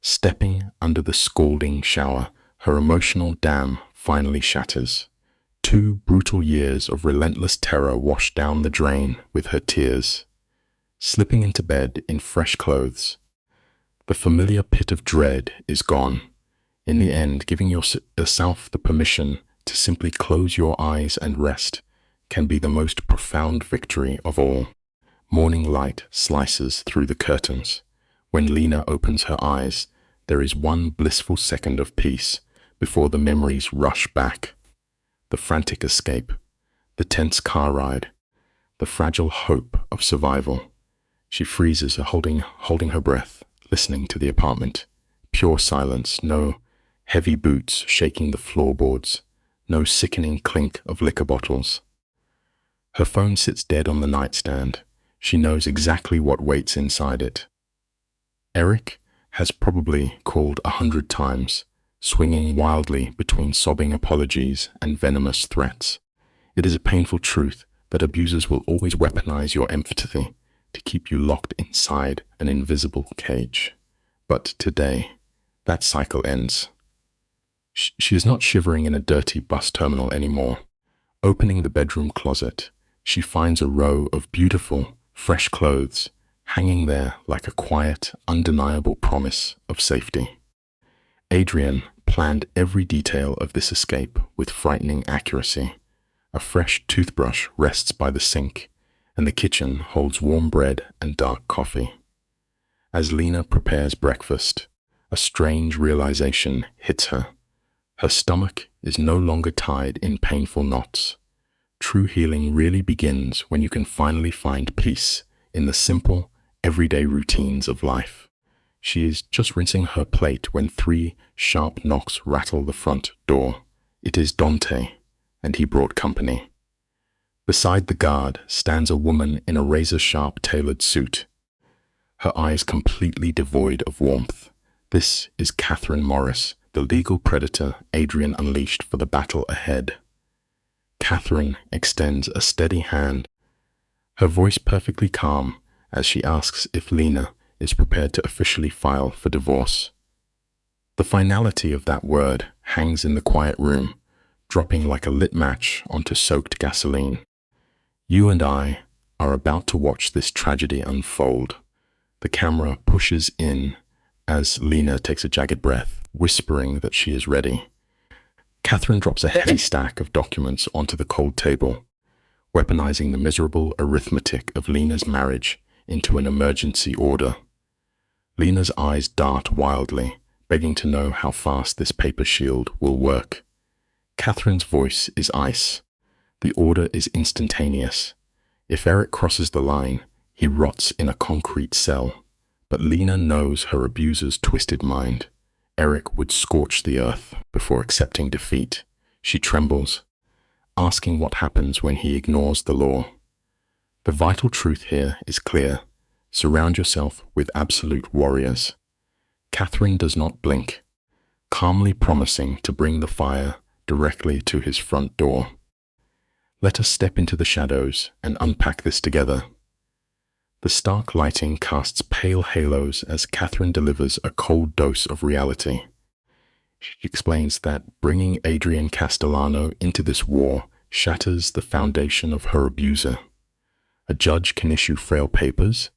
Stepping under the scalding shower, her emotional dam finally shatters. 2 brutal years of relentless terror wash down the drain with her tears. Slipping into bed in fresh clothes, the familiar pit of dread is gone. In the end, giving yourself the permission to simply close your eyes and rest can be the most profound victory of all. Morning light slices through the curtains. When Lena opens her eyes, there is one blissful second of peace before the memories rush back. The frantic escape, the tense car ride, the fragile hope of survival. She freezes, holding her breath, listening to the apartment. Pure silence, no heavy boots shaking the floorboards, no sickening clink of liquor bottles. Her phone sits dead on the nightstand. She knows exactly what waits inside it. Eric has probably called 100 times, swinging wildly between sobbing apologies and venomous threats. It is a painful truth that abusers will always weaponize your empathy to keep you locked inside an invisible cage. But today, that cycle ends. She is not shivering in a dirty bus terminal anymore. Opening the bedroom closet, she finds a row of beautiful, fresh clothes hanging there like a quiet, undeniable promise of safety. Adrian planned every detail of this escape with frightening accuracy. A fresh toothbrush rests by the sink, and the kitchen holds warm bread and dark coffee. As Lena prepares breakfast, a strange realization hits her. Her stomach is no longer tied in painful knots. True healing really begins when you can finally find peace in the simple, everyday routines of life. She is just rinsing her plate when 3 sharp knocks rattle the front door. It is Dante, and he brought company. Beside the guard stands a woman in a razor-sharp tailored suit, her eyes completely devoid of warmth. This is Catherine Morris, the legal predator Adrian unleashed for the battle ahead. Catherine extends a steady hand, her voice perfectly calm as she asks if Lena is prepared to officially file for divorce. The finality of that word hangs in the quiet room, dropping like a lit match onto soaked gasoline. You and I are about to watch this tragedy unfold. The camera pushes in as Lena takes a jagged breath, whispering that she is ready. Catherine drops a heavy stack of documents onto the cold table, weaponizing the miserable arithmetic of Lena's marriage into an emergency order. Lena's eyes dart wildly, begging to know how fast this paper shield will work. Catherine's voice is ice. The order is instantaneous. If Eric crosses the line, he rots in a concrete cell. But Lena knows her abuser's twisted mind. Eric would scorch the earth before accepting defeat. She trembles, asking what happens when he ignores the law. The vital truth here is clear. Surround yourself with absolute warriors. Catherine does not blink, calmly promising to bring the fire directly to his front door. Let us step into the shadows and unpack this together. The stark lighting casts pale halos as Catherine delivers a cold dose of reality. She explains that bringing Adrian Castellano into this war shatters the foundation of her abuser. A judge can issue frail papers,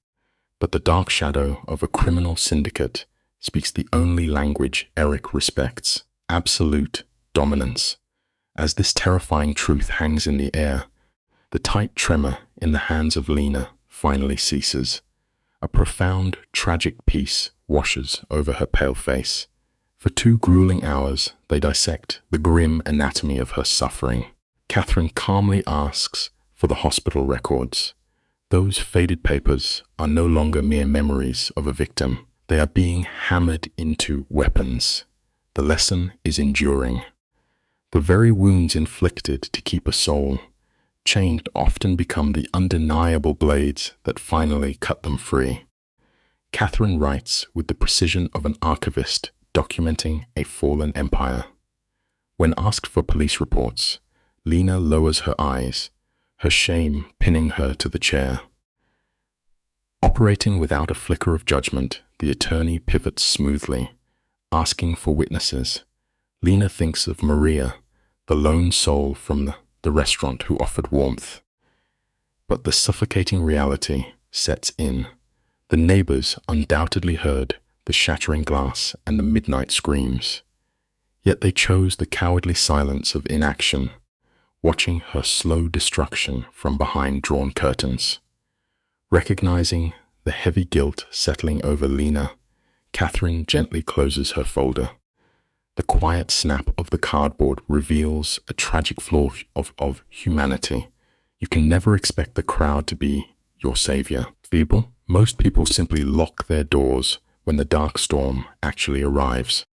but the dark shadow of a criminal syndicate speaks the only language Eric respects: absolute dominance. As this terrifying truth hangs in the air, the tight tremor in the hands of Lena finally ceases. A profound, tragic peace washes over her pale face. For 2 grueling hours, they dissect the grim anatomy of her suffering. Catherine calmly asks for the hospital records. Those faded papers are no longer mere memories of a victim. They are being hammered into weapons. The lesson is enduring. The very wounds inflicted to keep a soul chained often become the undeniable blades that finally cut them free. Catherine writes with the precision of an archivist documenting a fallen empire. When asked for police reports, Lena lowers her eyes, her shame pinning her to the chair. Operating without a flicker of judgment, the attorney pivots smoothly, asking for witnesses. Lena thinks of Maria, the lone soul from the restaurant who offered warmth. But the suffocating reality sets in. The neighbors undoubtedly heard the shattering glass and the midnight screams. Yet they chose the cowardly silence of inaction, watching her slow destruction from behind drawn curtains. Recognizing the heavy guilt settling over Lena, Catherine gently closes her folder. The quiet snap of the cardboard reveals a tragic flaw of humanity. You can never expect the crowd to be your savior. Feeble, most people simply lock their doors when the dark storm actually arrives.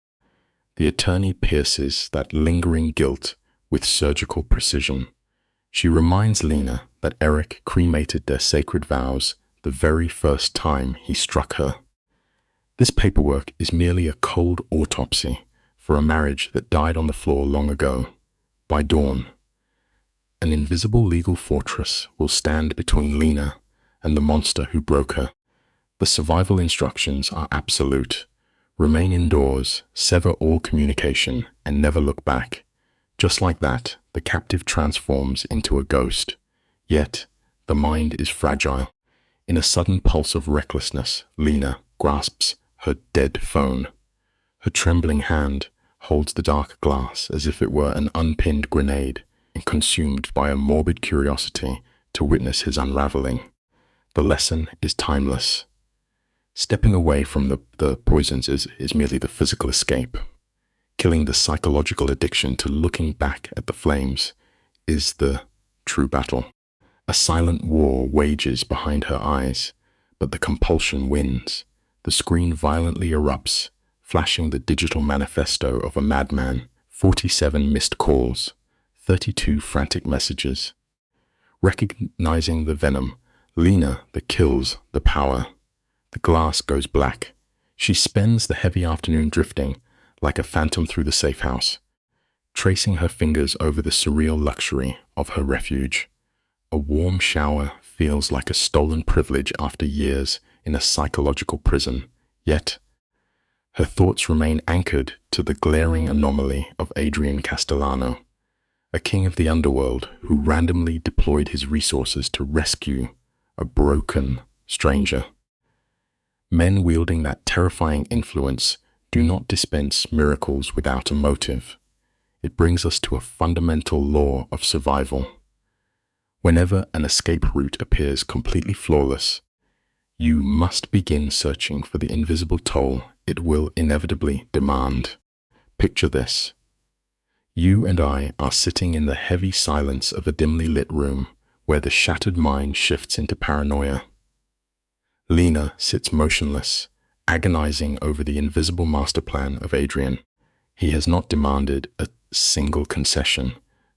The attorney pierces that lingering guilt with surgical precision. She reminds Lena that Eric cremated their sacred vows the very first time he struck her. This paperwork is merely a cold autopsy for a marriage that died on the floor long ago. By dawn, an invisible legal fortress will stand between Lena and the monster who broke her. The survival instructions are absolute. Remain indoors, sever all communication, and never look back. Just like that, the captive transforms into a ghost. Yet, the mind is fragile. In a sudden pulse of recklessness, Lena grasps her dead phone. Her trembling hand holds the dark glass as if it were an unpinned grenade and consumed by a morbid curiosity to witness his unraveling. The lesson is timeless. Stepping away from the poisons is merely the physical escape. Killing the psychological addiction to looking back at the flames is the true battle. A silent war wages behind her eyes, but the compulsion wins. The screen violently erupts, flashing the digital manifesto of a madman, 47 missed calls, 32 frantic messages. Recognizing the venom, Lena kills the power. The glass goes black. She spends the heavy afternoon drifting like a phantom through the safe house, tracing her fingers over the surreal luxury of her refuge. A warm shower feels like a stolen privilege after years in a psychological prison, yet her thoughts remain anchored to the glaring anomaly of Adrian Castellano, a king of the underworld who randomly deployed his resources to rescue a broken stranger. Men wielding that terrifying influence do not dispense miracles without a motive. It brings us to a fundamental law of survival. Whenever an escape route appears completely flawless, you must begin searching for the invisible toll it will inevitably demand. Picture this. You and I are sitting in the heavy silence of a dimly lit room where the shattered mind shifts into paranoia. Lena sits motionless, agonizing over the invisible master plan of Adrian. He has not demanded a single concession.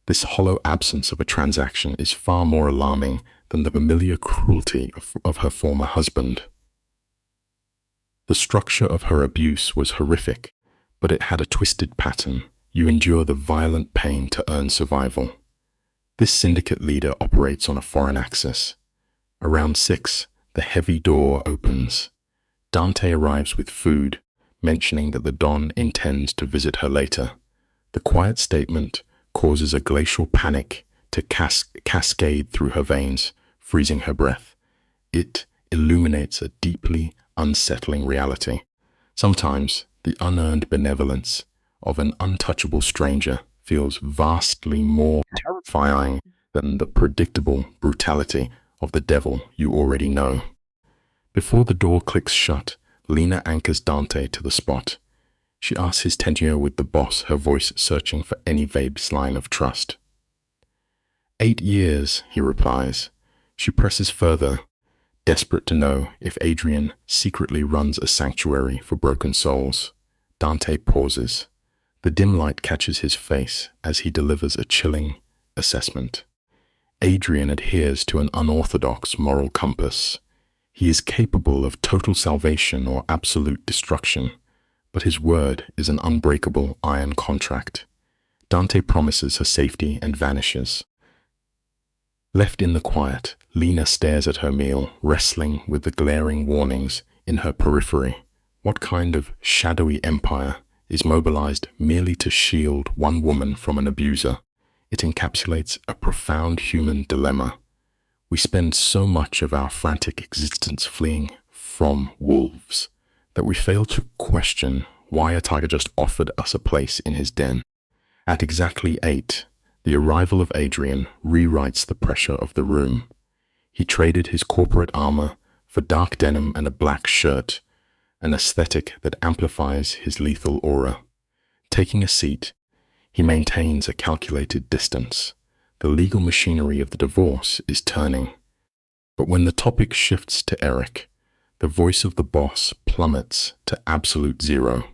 This hollow absence of a transaction is far more alarming than the familiar cruelty of her former husband. The structure of her abuse was horrific, but it had a twisted pattern. You endure the violent pain to earn survival. This syndicate leader operates on a foreign axis. Around 6, the heavy door opens. Dante arrives with food, mentioning that the Don intends to visit her later. The quiet statement causes a glacial panic to cascade through her veins, freezing her breath. It illuminates a deeply unsettling reality. Sometimes the unearned benevolence of an untouchable stranger feels vastly more terrifying than the predictable brutality of the devil you already know. Before the door clicks shut, Lena anchors Dante to the spot. She asks his tenure with the boss, her voice searching for any baseline of trust. 8 years, he replies. She presses further, desperate to know if Adrian secretly runs a sanctuary for broken souls. Dante pauses. The dim light catches his face as he delivers a chilling assessment. Adrian adheres to an unorthodox moral compass. He is capable of total salvation or absolute destruction, but his word is an unbreakable iron contract. Dante promises her safety and vanishes. Left in the quiet, Lena stares at her meal, wrestling with the glaring warnings in her periphery. What kind of shadowy empire is mobilized merely to shield one woman from an abuser? It encapsulates a profound human dilemma. We spend so much of our frantic existence fleeing from wolves that we fail to question why a tiger just offered us a place in his den. At exactly 8, the arrival of Adrian rewrites the pressure of the room. He traded his corporate armor for dark denim and a black shirt, an aesthetic that amplifies his lethal aura. Taking a seat, he maintains a calculated distance. The legal machinery of the divorce is turning. But when the topic shifts to Eric, the voice of the boss plummets to absolute zero.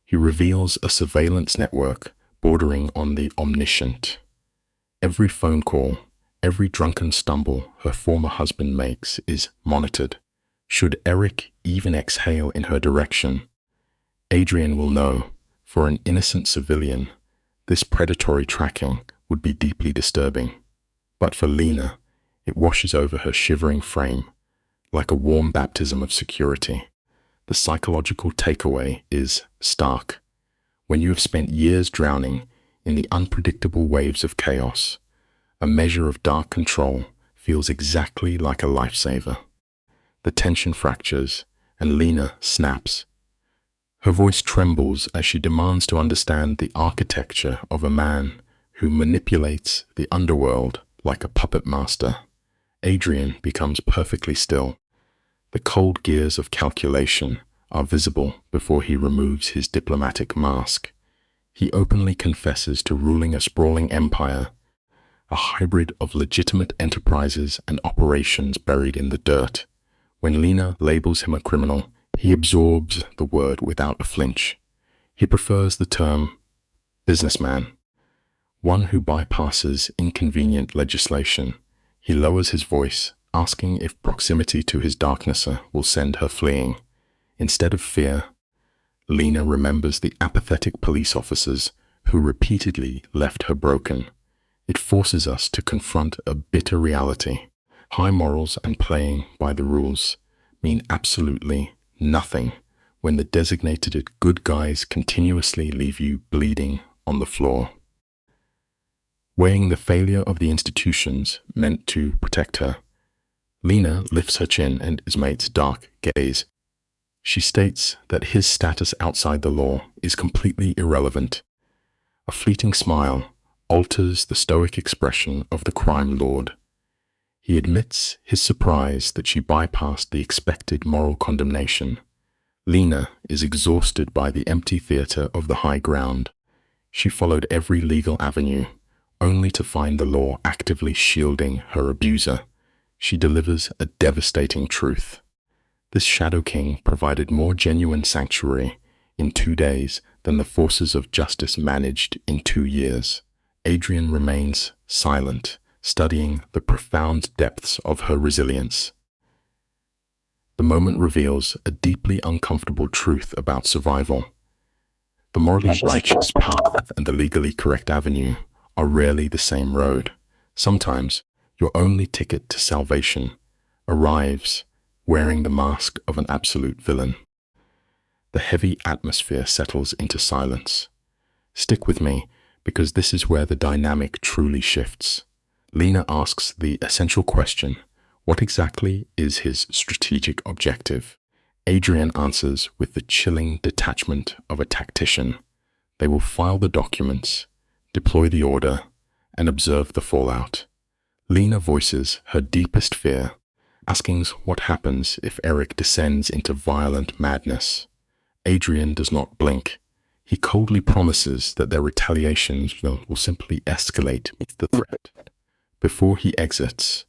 He reveals a surveillance network bordering on the omniscient. Every phone call, every drunken stumble her former husband makes is monitored. Should Eric even exhale in her direction, Adrian will know. For an innocent civilian, this predatory tracking would be deeply disturbing. But for Lena, it washes over her shivering frame like a warm baptism of security. The psychological takeaway is stark. When you have spent years drowning in the unpredictable waves of chaos, a measure of dark control feels exactly like a lifesaver. The tension fractures, and Lena snaps. Her voice trembles as she demands to understand the architecture of a man who manipulates the underworld like a puppet master. Adrian becomes perfectly still. The cold gears of calculation are visible before he removes his diplomatic mask. He openly confesses to ruling a sprawling empire, a hybrid of legitimate enterprises and operations buried in the dirt. When Lena labels him a criminal, he absorbs the word without a flinch. He prefers the term businessman, one who bypasses inconvenient legislation. He lowers his voice, asking if proximity to his darknesser will send her fleeing. Instead of fear, Lena remembers the apathetic police officers who repeatedly left her broken. It forces us to confront a bitter reality. High morals and playing by the rules mean absolutely nothing when the designated good guys continuously leave you bleeding on the floor. Weighing the failure of the institutions meant to protect her, Lena lifts her chin and Ismate's dark gaze. She states that his status outside the law is completely irrelevant. A fleeting smile alters the stoic expression of the crime lord. He admits his surprise that she bypassed the expected moral condemnation. Lena is exhausted by the empty theater of the high ground. She followed every legal avenue, only to find the law actively shielding her abuser. She delivers a devastating truth. This Shadow King provided more genuine sanctuary in 2 days than the forces of justice managed in 2 years. Adrian remains silent, studying the profound depths of her resilience. The moment reveals a deeply uncomfortable truth about survival. The morally righteous path and the legally correct avenue are rarely the same road. Sometimes your only ticket to salvation arrives wearing the mask of an absolute villain. The heavy atmosphere settles into silence. Stick with me, because this is where the dynamic truly shifts. Lena asks the essential question: what exactly is his strategic objective? Adrian answers with the chilling detachment of a tactician. They will file the documents, deploy the order, and observe the fallout. Lena voices her deepest fear, asking what happens if Eric descends into violent madness. Adrian does not blink. He coldly promises that their retaliations will simply escalate the threat. Before he exits,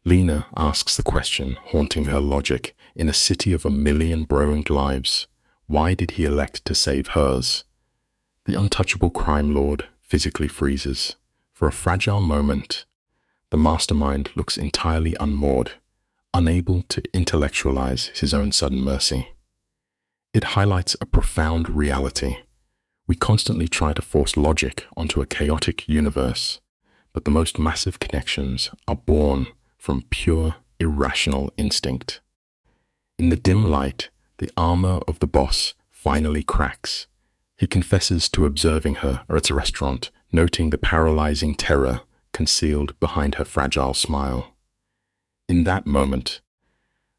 Lena asks the question haunting her logic in a city of 1 million browned lives. Why did he elect to save hers? The untouchable crime lord physically freezes. For a fragile moment, the mastermind looks entirely unmoored, unable to intellectualize his own sudden mercy. It highlights a profound reality. We constantly try to force logic onto a chaotic universe, but the most massive connections are born from pure, irrational instinct. In the dim light, the armor of the boss finally cracks. He confesses to observing her at a restaurant, noting the paralyzing terror concealed behind her fragile smile. In that moment,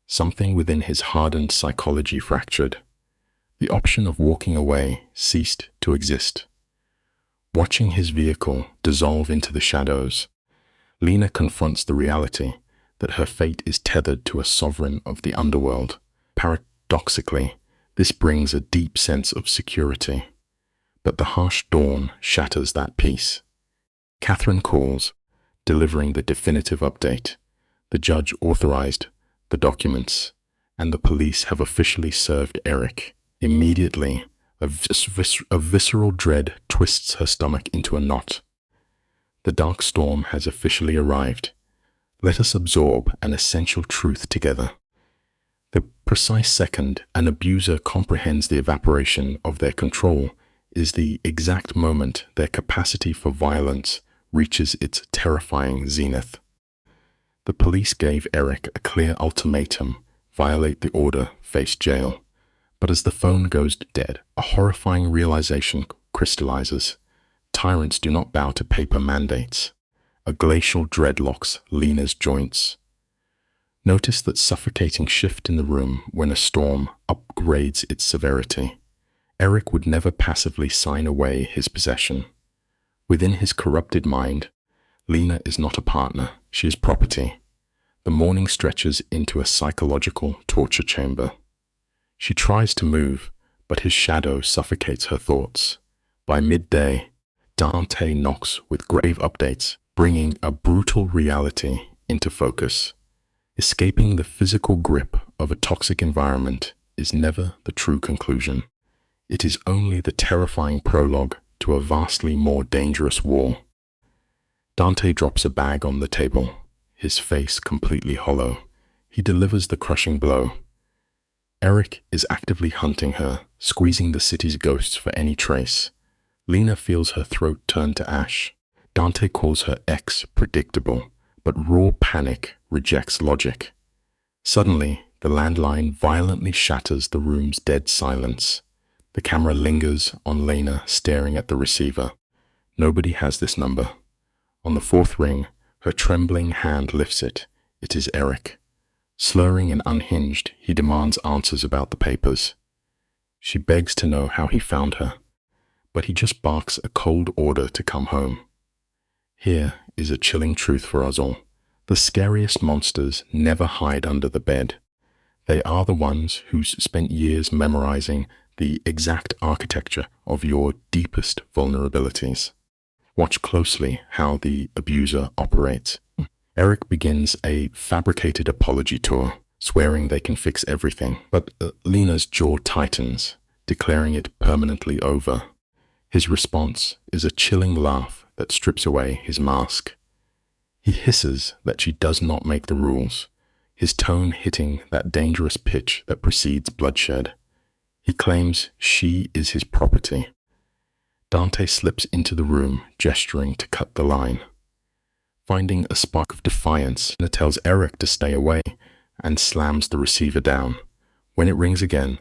something within his hardened psychology fractured. The option of walking away ceased to exist. Watching his vehicle dissolve into the shadows, Lena confronts the reality that her fate is tethered to a sovereign of the underworld. Paradoxically, this brings a deep sense of security. But the harsh dawn shatters that peace. Catherine calls, delivering the definitive update. The judge authorized the documents, and the police have officially served Eric. Immediately, a visceral dread twists her stomach into a knot. The dark storm has officially arrived. Let us absorb an essential truth together. The precise second an abuser comprehends the evaporation of their control is the exact moment their capacity for violence reaches its terrifying zenith. The police gave Eric a clear ultimatum: violate the order, face jail. But as the phone goes dead, a horrifying realization crystallizes. Tyrants do not bow to paper mandates. A glacial dread locks Lena's joints. Notice that suffocating shift in the room when a storm upgrades its severity. Eric would never passively sign away his possession. Within his corrupted mind, Lena is not a partner, she is property. The morning stretches into a psychological torture chamber. She tries to move, but his shadow suffocates her thoughts. By midday, Dante knocks with grave updates, bringing a brutal reality into focus. Escaping the physical grip of a toxic environment is never the true conclusion. It is only the terrifying prologue to a vastly more dangerous war. Dante drops a bag on the table, his face completely hollow. He delivers the crushing blow. Eric is actively hunting her, squeezing the city's ghosts for any trace. Lena feels her throat turn to ash. Dante calls her ex predictable, but raw panic rejects logic. Suddenly, the landline violently shatters the room's dead silence. The camera lingers on Lena staring at the receiver. Nobody has this number. On the fourth ring, her trembling hand lifts it. It is Eric. Slurring and unhinged, he demands answers about the papers. She begs to know how he found her, but he just barks a cold order to come home. Here is a chilling truth for us all. The scariest monsters never hide under the bed. They are the ones who spent years memorizing the exact architecture of your deepest vulnerabilities. Watch closely how the abuser operates. Eric begins a fabricated apology tour, swearing they can fix everything, but Lena's jaw tightens, declaring it permanently over. His response is a chilling laugh that strips away his mask. He hisses that she does not make the rules, his tone hitting that dangerous pitch that precedes bloodshed. He claims she is his property. Dante slips into the room, gesturing to cut the line. Finding a spark of defiance, Lena tells Eric to stay away and slams the receiver down. When it rings again,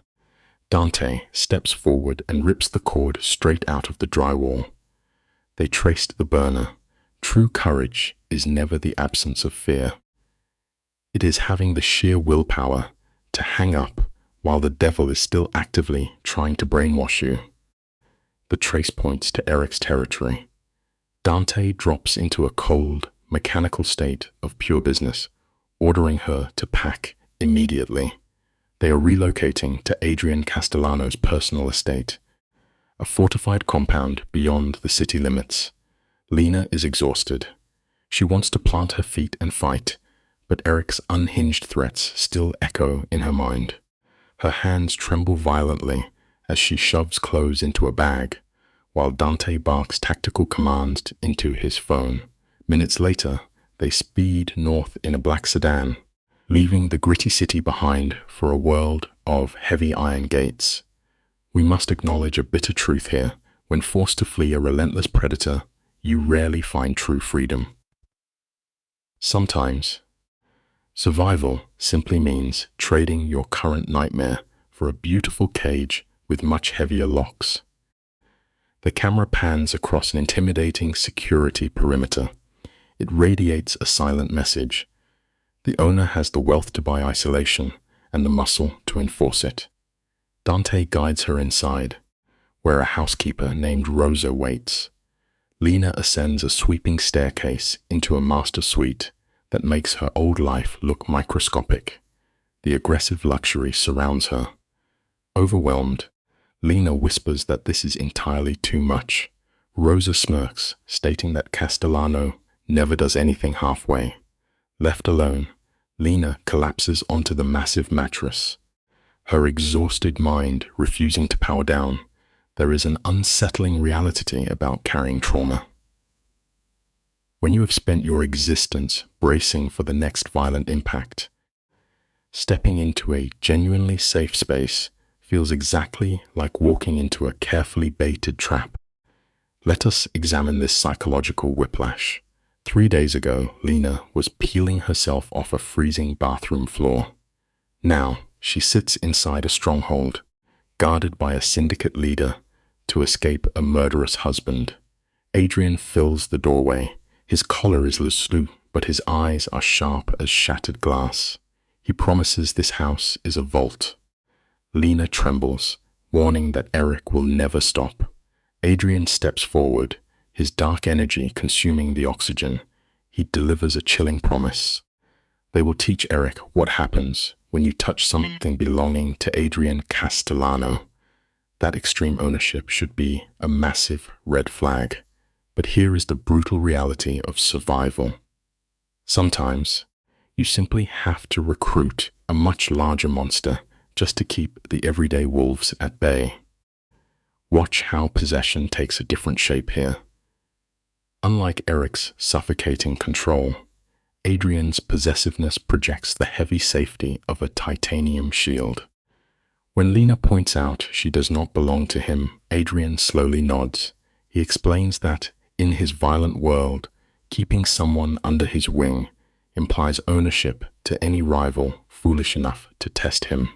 Dante steps forward and rips the cord straight out of the drywall. They traced the burner. True courage is never the absence of fear. It is having the sheer willpower to hang up while the devil is still actively trying to brainwash you. The trace points to Eric's territory. Dante drops into a cold, mechanical state of pure business, ordering her to pack immediately. They are relocating to Adrian Castellano's personal estate, a fortified compound beyond the city limits. Lena is exhausted. She wants to plant her feet and fight, but Eric's unhinged threats still echo in her mind. Her hands tremble violently as she shoves clothes into a bag, while Dante barks tactical commands into his phone. Minutes later, they speed north in a black sedan, leaving the gritty city behind for a world of heavy iron gates. We must acknowledge a bitter truth here. When forced to flee a relentless predator, you rarely find true freedom. Sometimes, survival simply means trading your current nightmare for a beautiful cage with much heavier locks. The camera pans across an intimidating security perimeter. It radiates a silent message. The owner has the wealth to buy isolation and the muscle to enforce it. Dante guides her inside, where a housekeeper named Rosa waits. Lena ascends a sweeping staircase into a master suite that makes her old life look microscopic. The aggressive luxury surrounds her. Overwhelmed, Lena whispers that this is entirely too much. Rosa smirks, stating that Castellano never does anything halfway. Left alone, Lena collapses onto the massive mattress, her exhausted mind refusing to power down. There is an unsettling reality about carrying trauma. When you have spent your existence bracing for the next violent impact, stepping into a genuinely safe space feels exactly like walking into a carefully baited trap. Let us examine this psychological whiplash. 3 days ago, Lena was peeling herself off a freezing bathroom floor. Now, she sits inside a stronghold, guarded by a syndicate leader to escape a murderous husband. Adrian fills the doorway. His collar is loose, but his eyes are sharp as shattered glass. He promises this house is a vault. Lena trembles, warning that Eric will never stop. Adrian steps forward, his dark energy consuming the oxygen. He delivers a chilling promise. They will teach Eric what happens when you touch something belonging to Adrian Castellano. That extreme ownership should be a massive red flag. But here is the brutal reality of survival. Sometimes, you simply have to recruit a much larger monster just to keep the everyday wolves at bay. Watch how possession takes a different shape here. Unlike Eric's suffocating control, Adrian's possessiveness projects the heavy safety of a titanium shield. When Lena points out she does not belong to him, Adrian slowly nods. He explains that, in his violent world, keeping someone under his wing implies ownership to any rival foolish enough to test him.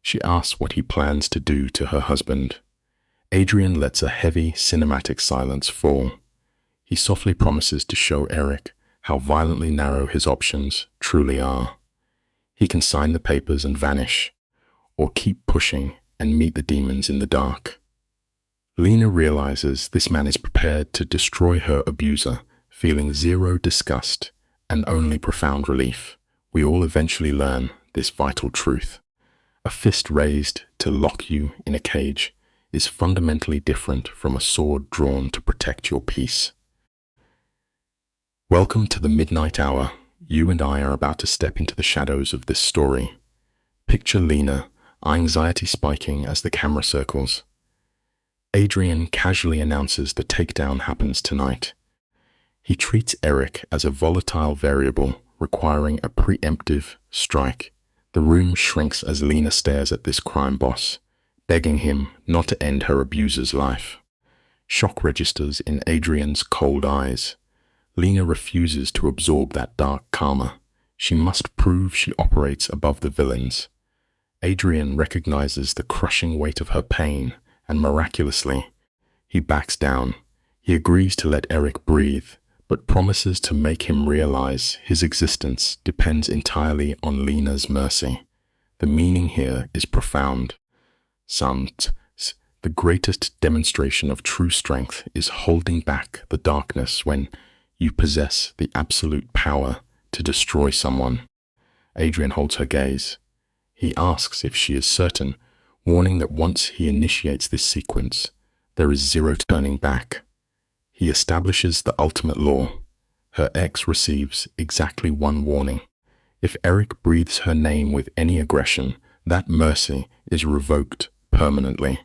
She asks what he plans to do to her husband. Adrian lets a heavy cinematic silence fall. He softly promises to show Eric how violently narrow his options truly are. He can sign the papers and vanish, or keep pushing and meet the demons in the dark. Lena realizes this man is prepared to destroy her abuser, feeling zero disgust and only profound relief. We all eventually learn this vital truth. A fist raised to lock you in a cage is fundamentally different from a sword drawn to protect your peace. Welcome to the midnight hour. You and I are about to step into the shadows of this story. Picture Lena, anxiety spiking as the camera circles. Adrian casually announces the takedown happens tonight. He treats Eric as a volatile variable requiring a preemptive strike. The room shrinks as Lena stares at this crime boss, begging him not to end her abuser's life. Shock registers in Adrian's cold eyes. Lena refuses to absorb that dark karma. She must prove she operates above the villains. Adrian recognizes the crushing weight of her pain, and miraculously, he backs down. He agrees to let Eric breathe, but promises to make him realize his existence depends entirely on Lena's mercy. The meaning here is profound. The greatest demonstration of true strength is holding back the darkness when you possess the absolute power to destroy someone. Adrian holds her gaze. He asks if she is certain, warning that once he initiates this sequence, there is zero turning back. He establishes the ultimate law. Her ex receives exactly one warning. If Eric breathes her name with any aggression, that mercy is revoked permanently.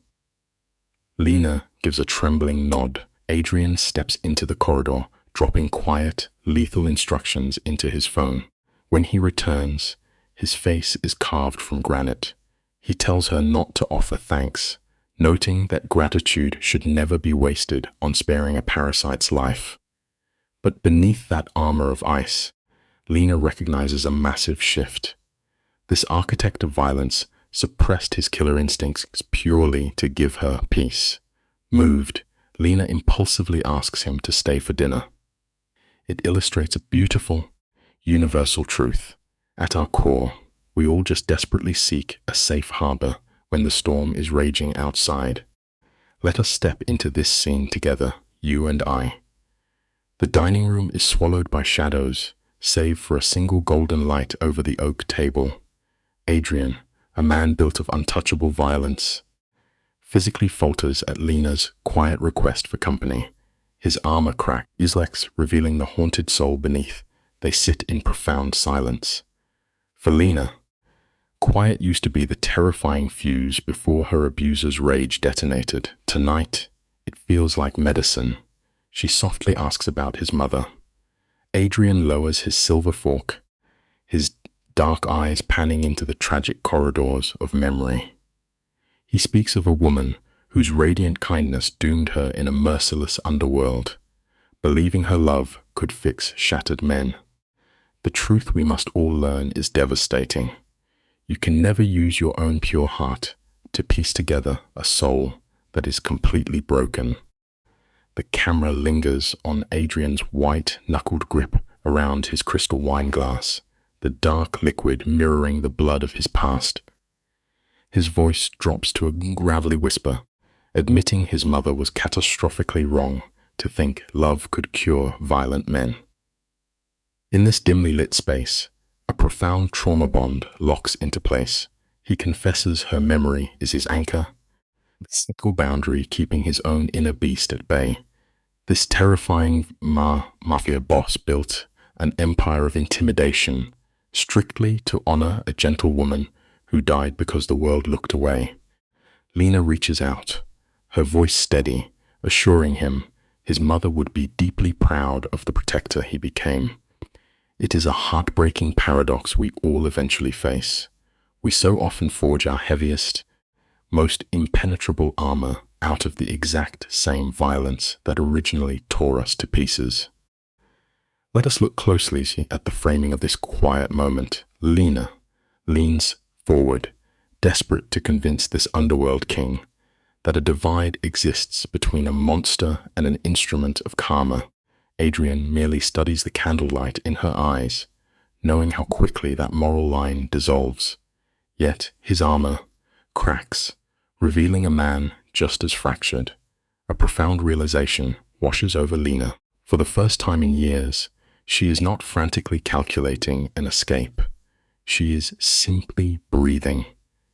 Lena gives a trembling nod. Adrian steps into the corridor, dropping quiet, lethal instructions into his phone. When he returns, his face is carved from granite. He tells her not to offer thanks, noting that gratitude should never be wasted on sparing a parasite's life. But beneath that armor of ice, Lena recognizes a massive shift. This architect of violence suppressed his killer instincts purely to give her peace. Moved, Lena impulsively asks him to stay for dinner. It illustrates a beautiful, universal truth. At our core, we all just desperately seek a safe harbor when the storm is raging outside. Let us step into this scene together, you and I. The dining room is swallowed by shadows, save for a single golden light over the oak table. Adrian, a man built of untouchable violence, physically falters at Lena's quiet request for company. His armor cracks, Islex revealing the haunted soul beneath. They sit in profound silence. For Lena, quiet used to be the terrifying fuse before her abuser's rage detonated. Tonight, it feels like medicine. She softly asks about his mother. Adrian lowers his silver fork, his dark eyes panning into the tragic corridors of memory. He speaks of a woman whose radiant kindness doomed her in a merciless underworld, believing her love could fix shattered men. The truth we must all learn is devastating. You can never use your own pure heart to piece together a soul that is completely broken. The camera lingers on Adrian's white-knuckled grip around his crystal wine glass. the dark liquid mirroring the blood of his past. His voice drops to a gravelly whisper, admitting his mother was catastrophically wrong to think love could cure violent men. In this dimly lit space, a profound trauma bond locks into place. He confesses her memory is his anchor, the single boundary keeping his own inner beast at bay. This terrifying Mafia boss built an empire of intimidation, strictly to honor a gentle woman who died because the world looked away. Lena reaches out, her voice steady, assuring him his mother would be deeply proud of the protector he became. It is a heartbreaking paradox we all eventually face. We so often forge our heaviest, most impenetrable armor out of the exact same violence that originally tore us to pieces. Let us look closely at the framing of this quiet moment. Lena leans forward, desperate to convince this underworld king that a divide exists between a monster and an instrument of karma. Adrian merely studies the candlelight in her eyes, knowing how quickly that moral line dissolves. Yet his armor cracks, revealing a man just as fractured. A profound realization washes over Lena. For the first time in years, she is not frantically calculating an escape. She is simply breathing.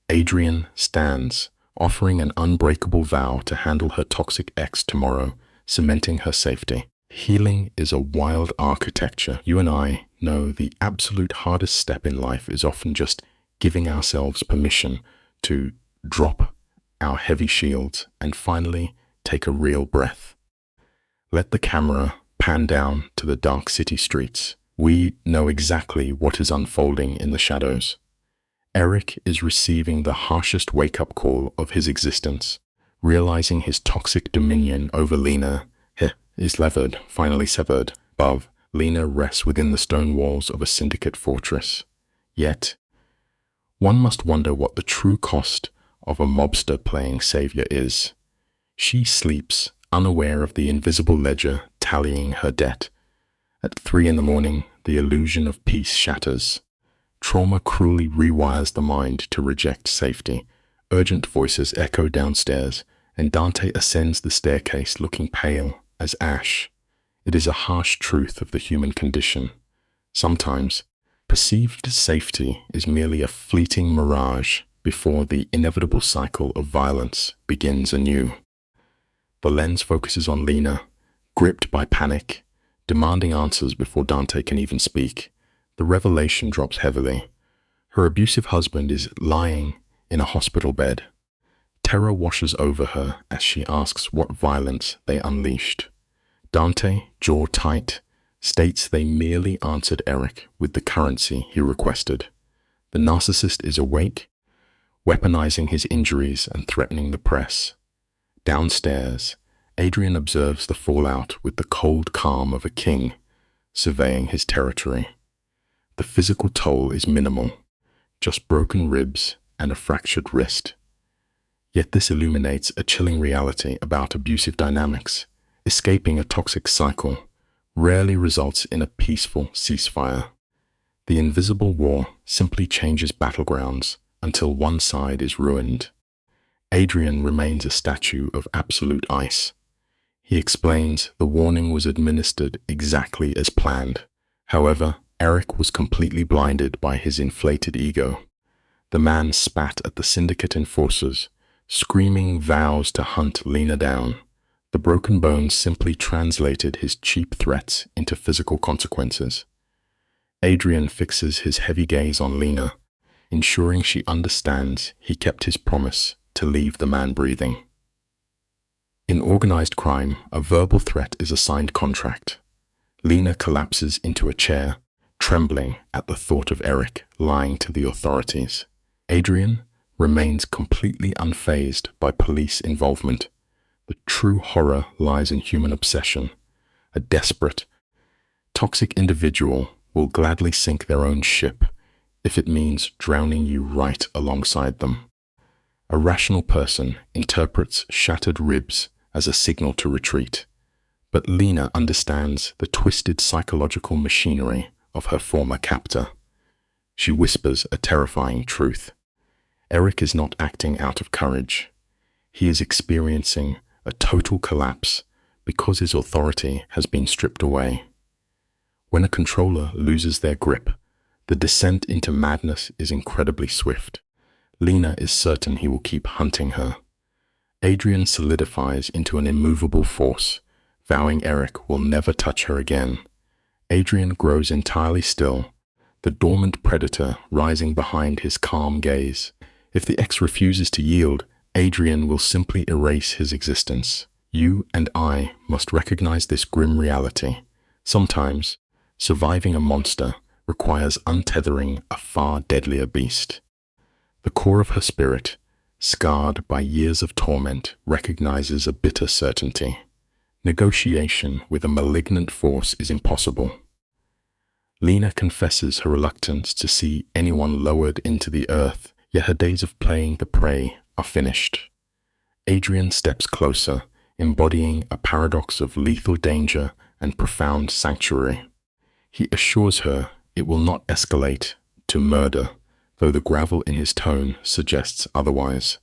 Adrian stands, offering an unbreakable vow to handle her toxic ex tomorrow, cementing her safety. Healing is a wild architecture. You and I know the absolute hardest step in life is often just giving ourselves permission to drop our heavy shields and finally take a real breath. Let the camera pan down to the dark city streets. We know exactly what is unfolding in the shadows. Eric is receiving the harshest wake-up call of his existence, realizing his toxic dominion over Lena is finally severed. Above, Lena rests within the stone walls of a syndicate fortress. Yet, one must wonder what the true cost of a mobster playing savior is. She sleeps, unaware of the invisible ledger tallying her debt. At 3 a.m, the illusion of peace shatters. Trauma cruelly rewires the mind to reject safety. Urgent voices echo downstairs, and Dante ascends the staircase looking pale as ash. It is a harsh truth of the human condition. Sometimes, perceived safety is merely a fleeting mirage before the inevitable cycle of violence begins anew. The lens focuses on Lena, gripped by panic, demanding answers before Dante can even speak. The revelation drops heavily. Her abusive husband is lying in a hospital bed. Terror washes over her as she asks what violence they unleashed. Dante, jaw tight, states they merely answered Eric with the currency he requested. The narcissist is awake, weaponizing his injuries and threatening the press. Downstairs, Adrian observes the fallout with the cold calm of a king, surveying his territory. The physical toll is minimal, just broken ribs and a fractured wrist. Yet this illuminates a chilling reality about abusive dynamics. Escaping a toxic cycle rarely results in a peaceful ceasefire. The invisible war simply changes battlegrounds until one side is ruined. Adrian remains a statue of absolute ice. He explains the warning was administered exactly as planned. However, Eric was completely blinded by his inflated ego. The man spat at the syndicate enforcers, screaming vows to hunt Lena down. The broken bones simply translated his cheap threats into physical consequences. Adrian fixes his heavy gaze on Lena, ensuring she understands he kept his promise to leave the man breathing. In organized crime, a verbal threat is a signed contract. Lena collapses into a chair, trembling at the thought of Eric lying to the authorities. Adrian remains completely unfazed by police involvement. The true horror lies in human obsession. A desperate, toxic individual will gladly sink their own ship if it means drowning you right alongside them. A rational person interprets shattered ribs as a signal to retreat, but Lena understands the twisted psychological machinery of her former captor. She whispers a terrifying truth. Eric is not acting out of courage. He is experiencing a total collapse because his authority has been stripped away. When a controller loses their grip, the descent into madness is incredibly swift. Lena is certain he will keep hunting her. Adrian solidifies into an immovable force, vowing Eric will never touch her again. Adrian grows entirely still, the dormant predator rising behind his calm gaze. If the X refuses to yield, Adrian will simply erase his existence. You and I must recognize this grim reality. Sometimes, surviving a monster requires untethering a far deadlier beast. The core of her spirit, scarred by years of torment, recognizes a bitter certainty. Negotiation with a malignant force is impossible. Lena confesses her reluctance to see anyone lowered into the earth, yet her days of playing the prey are finished. Adrian steps closer, embodying a paradox of lethal danger and profound sanctuary. He assures her it will not escalate to murder, though the gravel in his tone suggests otherwise.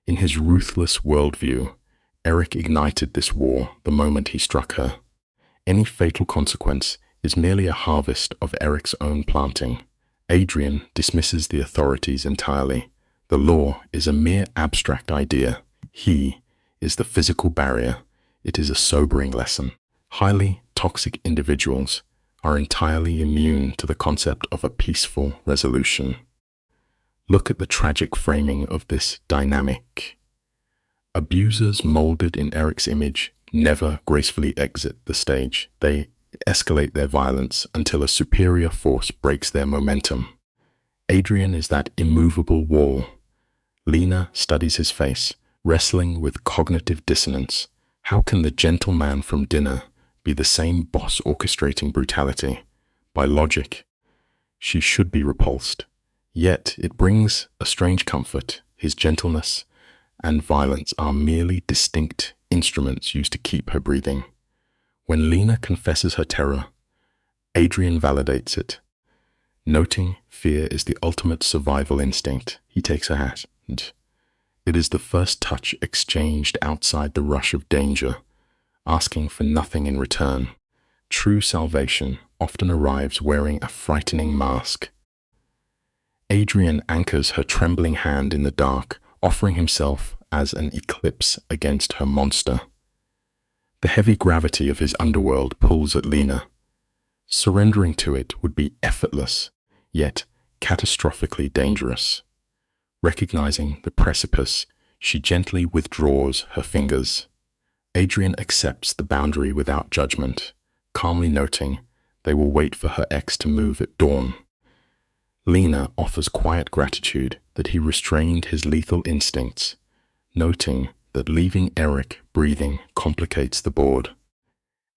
In his ruthless worldview, Eric ignited this war the moment he struck her. Any fatal consequence is merely a harvest of Eric's own planting. Adrian dismisses the authorities entirely. The law is a mere abstract idea. He is the physical barrier. It is a sobering lesson. Highly toxic individuals are entirely immune to the concept of a peaceful resolution. Look at the tragic framing of this dynamic. Abusers molded in Eric's image never gracefully exit the stage. They escalate their violence until a superior force breaks their momentum. Adrian is that immovable wall. Lena studies his face, wrestling with cognitive dissonance. How can the gentleman from dinner be the same boss orchestrating brutality? By logic, she should be repulsed. Yet it brings a strange comfort. His gentleness and violence are merely distinct instruments used to keep her breathing. When Lena confesses her terror, Adrian validates it. Noting fear is the ultimate survival instinct, he takes her hand. It is the first touch exchanged outside the rush of danger, asking for nothing in return. True salvation often arrives wearing a frightening mask. Adrian anchors her trembling hand in the dark, offering himself as an eclipse against her monster. The heavy gravity of his underworld pulls at Lena. Surrendering to it would be effortless, yet catastrophically dangerous. Recognizing the precipice, she gently withdraws her fingers. Adrian accepts the boundary without judgment, calmly noting they will wait for her ex to move at dawn. Lena offers quiet gratitude that he restrained his lethal instincts, noting that leaving Eric breathing complicates the board.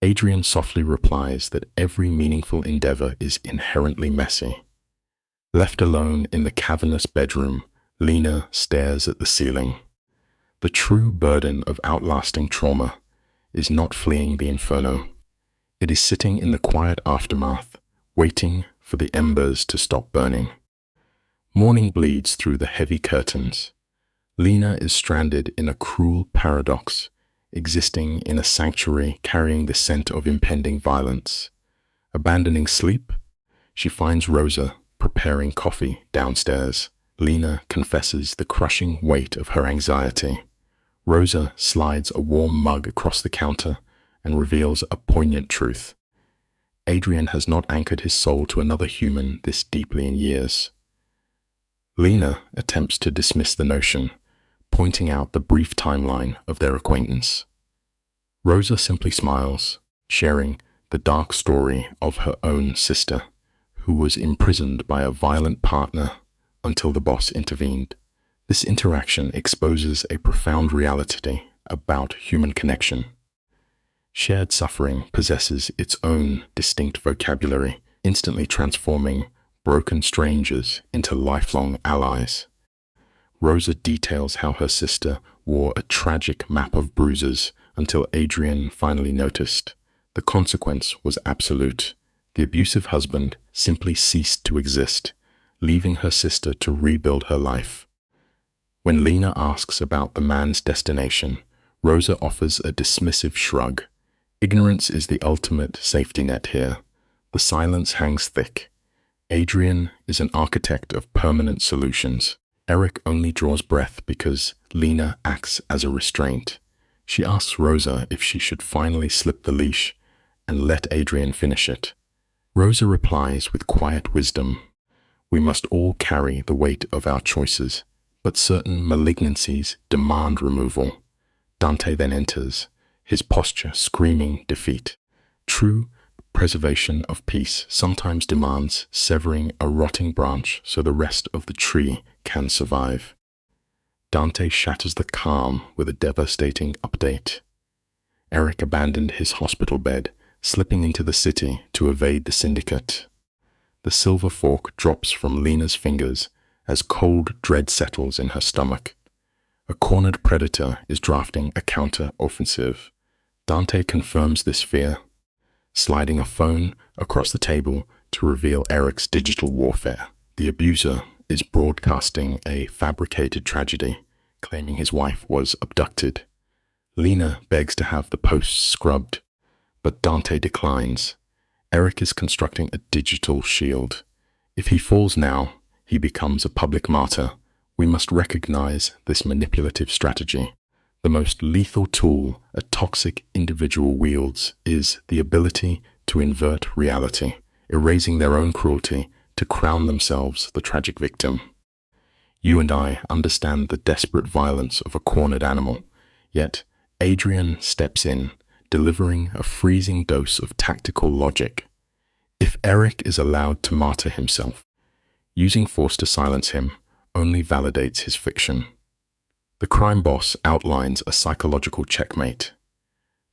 Adrian softly replies that every meaningful endeavor is inherently messy. Left alone in the cavernous bedroom, Lena stares at the ceiling. The true burden of outlasting trauma is not fleeing the inferno. It is sitting in the quiet aftermath, waiting for the embers to stop burning. Morning bleeds through the heavy curtains. Lena is stranded in a cruel paradox, existing in a sanctuary carrying the scent of impending violence. Abandoning sleep, she finds Rosa preparing coffee downstairs. Lena confesses the crushing weight of her anxiety. Rosa slides a warm mug across the counter and reveals a poignant truth. Adrian has not anchored his soul to another human this deeply in years. Lena attempts to dismiss the notion, pointing out the brief timeline of their acquaintance. Rosa simply smiles, sharing the dark story of her own sister, who was imprisoned by a violent partner until the boss intervened. This interaction exposes a profound reality about human connection. Shared suffering possesses its own distinct vocabulary, instantly transforming broken strangers into lifelong allies. Rosa details how her sister wore a tragic map of bruises until Adrian finally noticed. The consequence was absolute. The abusive husband simply ceased to exist, leaving her sister to rebuild her life. When Lena asks about the man's destination, Rosa offers a dismissive shrug. Ignorance is the ultimate safety net here. The silence hangs thick. Adrian is an architect of permanent solutions. Eric only draws breath because Lena acts as a restraint. She asks Rosa if she should finally slip the leash and let Adrian finish it. Rosa replies with quiet wisdom. We must all carry the weight of our choices, but certain malignancies demand removal. Dante then enters, his posture screaming defeat. True preservation of peace sometimes demands severing a rotting branch so the rest of the tree can survive. Dante shatters the calm with a devastating update. Eric abandoned his hospital bed, slipping into the city to evade the syndicate. The silver fork drops from Lena's fingers as cold dread settles in her stomach. A cornered predator is drafting a counter-offensive. Dante confirms this fear, sliding a phone across the table to reveal Eric's digital warfare. The abuser is broadcasting a fabricated tragedy, claiming his wife was abducted. Lena begs to have the posts scrubbed, but Dante declines. Eric is constructing a digital shield. If he falls now, he becomes a public martyr. We must recognize this manipulative strategy. The most lethal tool a toxic individual wields is the ability to invert reality, erasing their own cruelty to crown themselves the tragic victim. You and I understand the desperate violence of a cornered animal, yet Adrian steps in, delivering a freezing dose of tactical logic. If Eric is allowed to martyr himself, using force to silence him only validates his fiction. The crime boss outlines a psychological checkmate.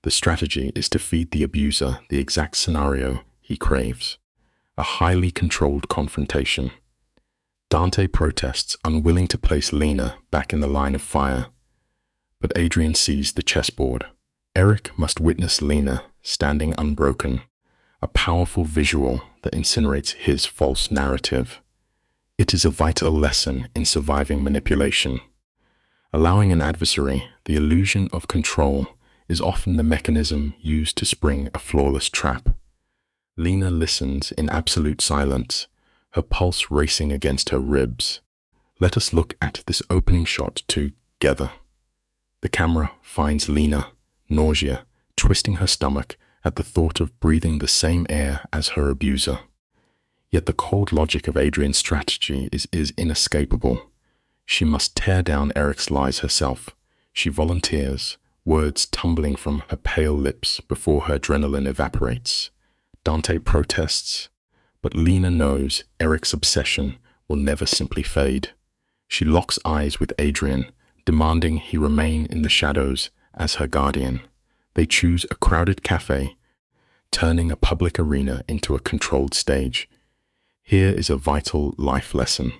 The strategy is to feed the abuser the exact scenario he craves, a highly controlled confrontation. Dante protests, unwilling to place Lena back in the line of fire, but Adrian sees the chessboard. Eric must witness Lena standing unbroken, a powerful visual that incinerates his false narrative. It is a vital lesson in surviving manipulation. Allowing an adversary the illusion of control is often the mechanism used to spring a flawless trap. Lena listens in absolute silence, her pulse racing against her ribs. Let us look at this opening shot together. The camera finds Lena, nausea, twisting her stomach at the thought of breathing the same air as her abuser. Yet the cold logic of Adrian's strategy is inescapable. She must tear down Eric's lies herself. She volunteers, words tumbling from her pale lips before her adrenaline evaporates. Dante protests, but Lena knows Eric's obsession will never simply fade. She locks eyes with Adrian, demanding he remain in the shadows as her guardian. They choose a crowded cafe, turning a public arena into a controlled stage. Here is a vital life lesson.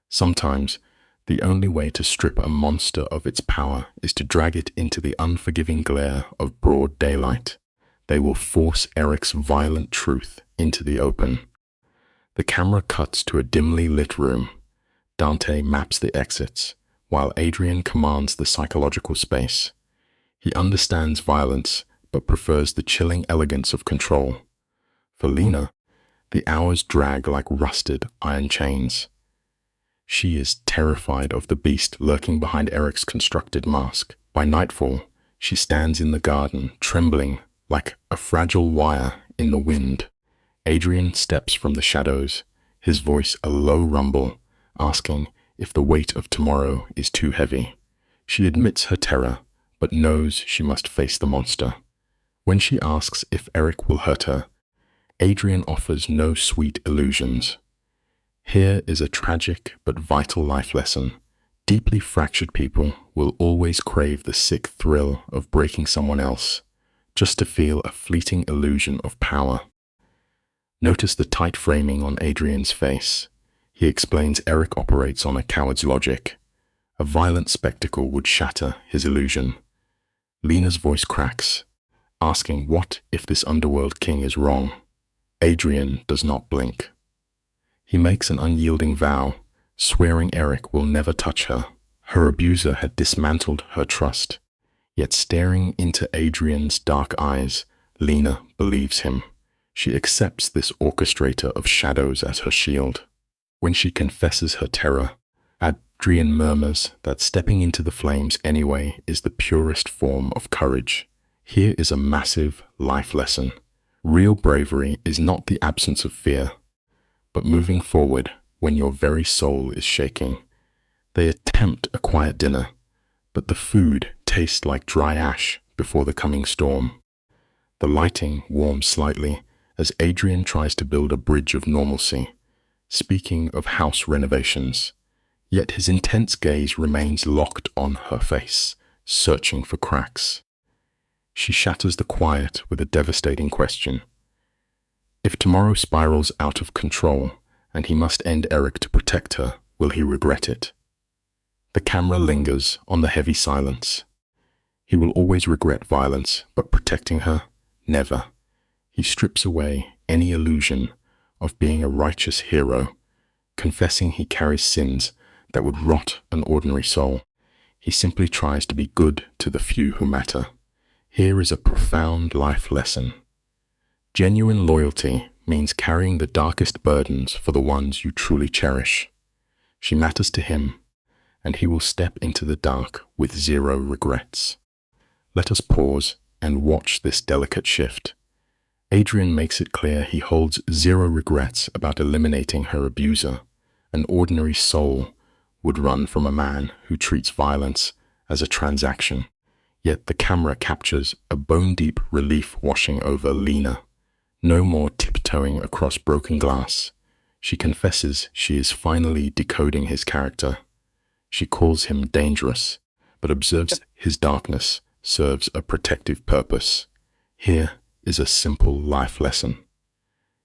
Sometimes, the only way to strip a monster of its power is to drag it into the unforgiving glare of broad daylight. They will force Eric's violent truth into the open. The camera cuts to a dimly lit room. Dante maps the exits, while Adrian commands the psychological space. He understands violence, but prefers the chilling elegance of control. For Lena, the hours drag like rusted iron chains. She is terrified of the beast lurking behind Eric's constructed mask. By nightfall, she stands in the garden, trembling like a fragile wire in the wind. Adrian steps from the shadows, his voice a low rumble, asking if the weight of tomorrow is too heavy. She admits her terror, but knows she must face the monster. When she asks if Eric will hurt her, Adrian offers no sweet illusions. Here is a tragic but vital life lesson. Deeply fractured people will always crave the sick thrill of breaking someone else, just to feel a fleeting illusion of power. Notice the tight framing on Adrian's face. He explains Eric operates on a coward's logic. A violent spectacle would shatter his illusion. Lena's voice cracks, asking what if this underworld king is wrong. Adrian does not blink. He makes an unyielding vow, swearing Eric will never touch her. Her abuser had dismantled her trust. Yet staring into Adrian's dark eyes, Lena believes him. She accepts this orchestrator of shadows as her shield. When she confesses her terror, Adrian murmurs that stepping into the flames anyway is the purest form of courage. Here is a massive life lesson. Real bravery is not the absence of fear, but moving forward when your very soul is shaking. They attempt a quiet dinner, but the food tastes like dry ash before the coming storm. The lighting warms slightly as Adrian tries to build a bridge of normalcy, speaking of house renovations. Yet his intense gaze remains locked on her face, searching for cracks. She shatters the quiet with a devastating question. If tomorrow spirals out of control and he must end Eric to protect her, will he regret it? The camera lingers on the heavy silence. He will always regret violence, but protecting her, never. He strips away any illusion of being a righteous hero, confessing he carries sins that would rot an ordinary soul. He simply tries to be good to the few who matter. Here is a profound life lesson. Genuine loyalty means carrying the darkest burdens for the ones you truly cherish. She matters to him, and he will step into the dark with zero regrets. Let us pause and watch this delicate shift. Adrian makes it clear he holds zero regrets about eliminating her abuser. An ordinary soul would run from a man who treats violence as a transaction. Yet the camera captures a bone-deep relief washing over Lena. No more tiptoeing across broken glass. She confesses she is finally decoding his character. She calls him dangerous, but observes his darkness serves a protective purpose. Here is a simple life lesson.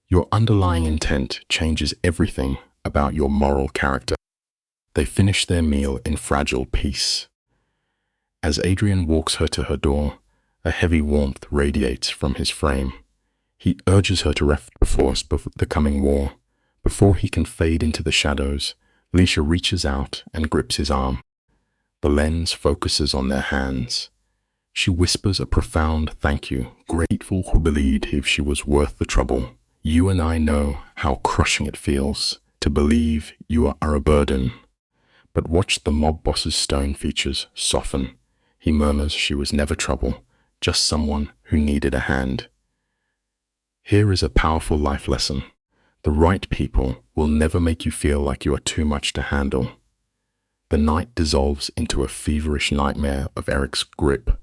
Your underlying intent changes everything about your moral character. They finish their meal in fragile peace. As Adrian walks her to her door, a heavy warmth radiates from his frame. He urges her to rest before the coming war. Before he can fade into the shadows, Leisha reaches out and grips his arm. The lens focuses on their hands. She whispers a profound thank you, grateful who believed if she was worth the trouble. You and I know how crushing it feels to believe you are a burden. But watch the mob boss's stone features soften. He murmurs she was never trouble, just someone who needed a hand. Here is a powerful life lesson. The right people will never make you feel like you are too much to handle. The night dissolves into a feverish nightmare of Eric's grip.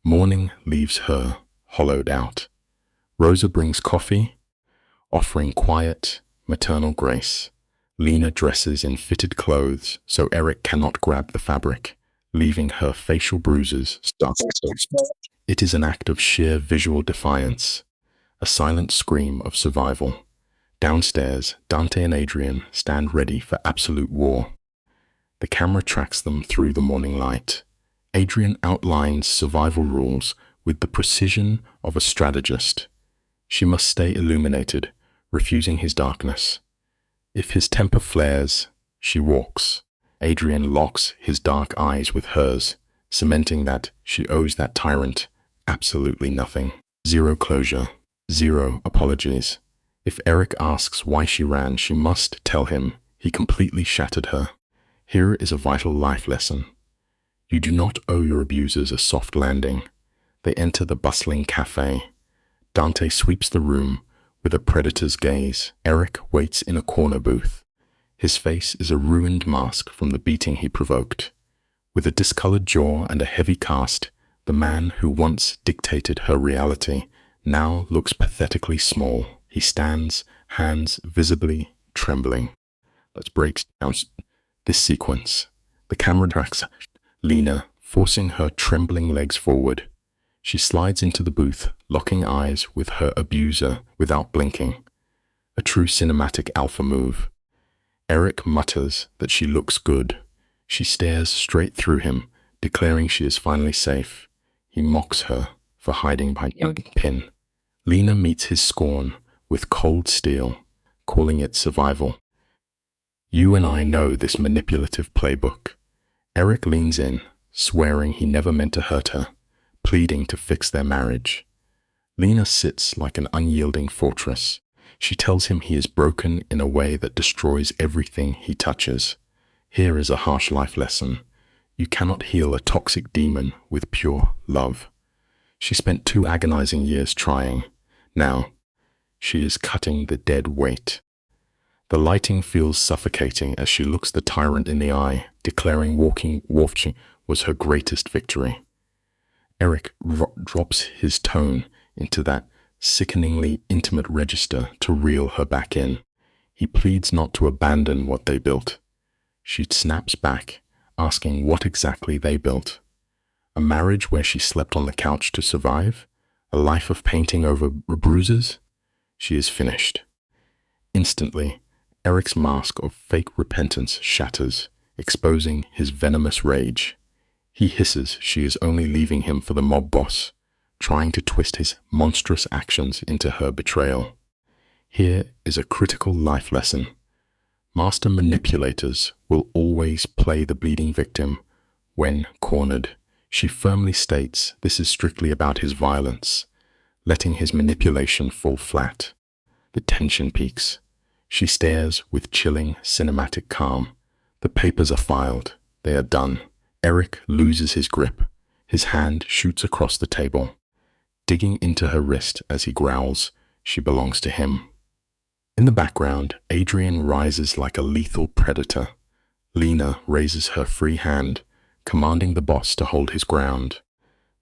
Morning leaves her hollowed out. Rosa brings coffee, offering quiet, maternal grace. Lena dresses in fitted clothes so Eric cannot grab the fabric, leaving her facial bruises stark. It is an act of sheer visual defiance, a silent scream of survival. Downstairs, Dante and Adrian stand ready for absolute war. The camera tracks them through the morning light. Adrian outlines survival rules with the precision of a strategist. She must stay illuminated, refusing his darkness. If his temper flares, she walks. Adrian locks his dark eyes with hers, cementing that she owes that tyrant absolutely nothing. Zero closure, zero apologies. If Eric asks why she ran, she must tell him he completely shattered her. Here is a vital life lesson. You do not owe your abusers a soft landing. They enter the bustling cafe. Dante sweeps the room with a predator's gaze. Eric waits in a corner booth. His face is a ruined mask from the beating he provoked. With a discolored jaw and a heavy cast, the man who once dictated her reality now looks pathetically small. He stands, hands visibly trembling. Let's break down this sequence. The camera tracks Lena, forcing her trembling legs forward. She slides into the booth, locking eyes with her abuser without blinking. A true cinematic alpha move. Eric mutters that she looks good. She stares straight through him, declaring she is finally safe. He mocks her for hiding behind a pin. Lena meets his scorn with cold steel, calling it survival. You and I know this manipulative playbook. Eric leans in, swearing he never meant to hurt her, pleading to fix their marriage. Lena sits like an unyielding fortress. She tells him he is broken in a way that destroys everything he touches. Here is a harsh life lesson. You cannot heal a toxic demon with pure love. She spent 2 agonizing years trying. Now, she is cutting the dead weight. The lighting feels suffocating as she looks the tyrant in the eye, declaring walking was her greatest victory. Eric drops his tone into that sickeningly intimate register to reel her back in. He pleads not to abandon what they built. She snaps back, asking what exactly they built. A marriage where she slept on the couch to survive? A life of painting over bruises? She is finished. Instantly, Eric's mask of fake repentance shatters, exposing his venomous rage. He hisses she is only leaving him for the mob boss, trying to twist his monstrous actions into her betrayal. Here is a critical life lesson. Master manipulators will always play the bleeding victim when cornered. She firmly states this is strictly about his violence, letting his manipulation fall flat. The tension peaks. She stares with chilling, cinematic calm. The papers are filed. They are done. Eric loses his grip. His hand shoots across the table, digging into her wrist as he growls, she belongs to him. In the background, Adrian rises like a lethal predator. Lena raises her free hand, commanding the boss to hold his ground.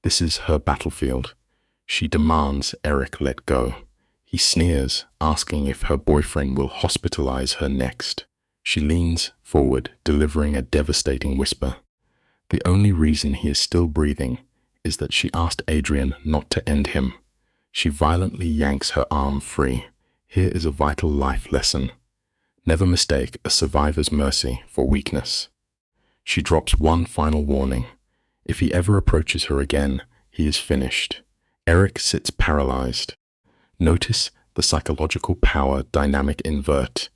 This is her battlefield. She demands Eric let go. He sneers, asking if her boyfriend will hospitalize her next. She leans forward, delivering a devastating whisper. The only reason he is still breathing is that she asked Adrian not to end him. She violently yanks her arm free. Here is a vital life lesson. Never mistake a survivor's mercy for weakness. She drops one final warning. If he ever approaches her again, he is finished. Eric sits paralyzed. Notice the psychological power dynamic invert.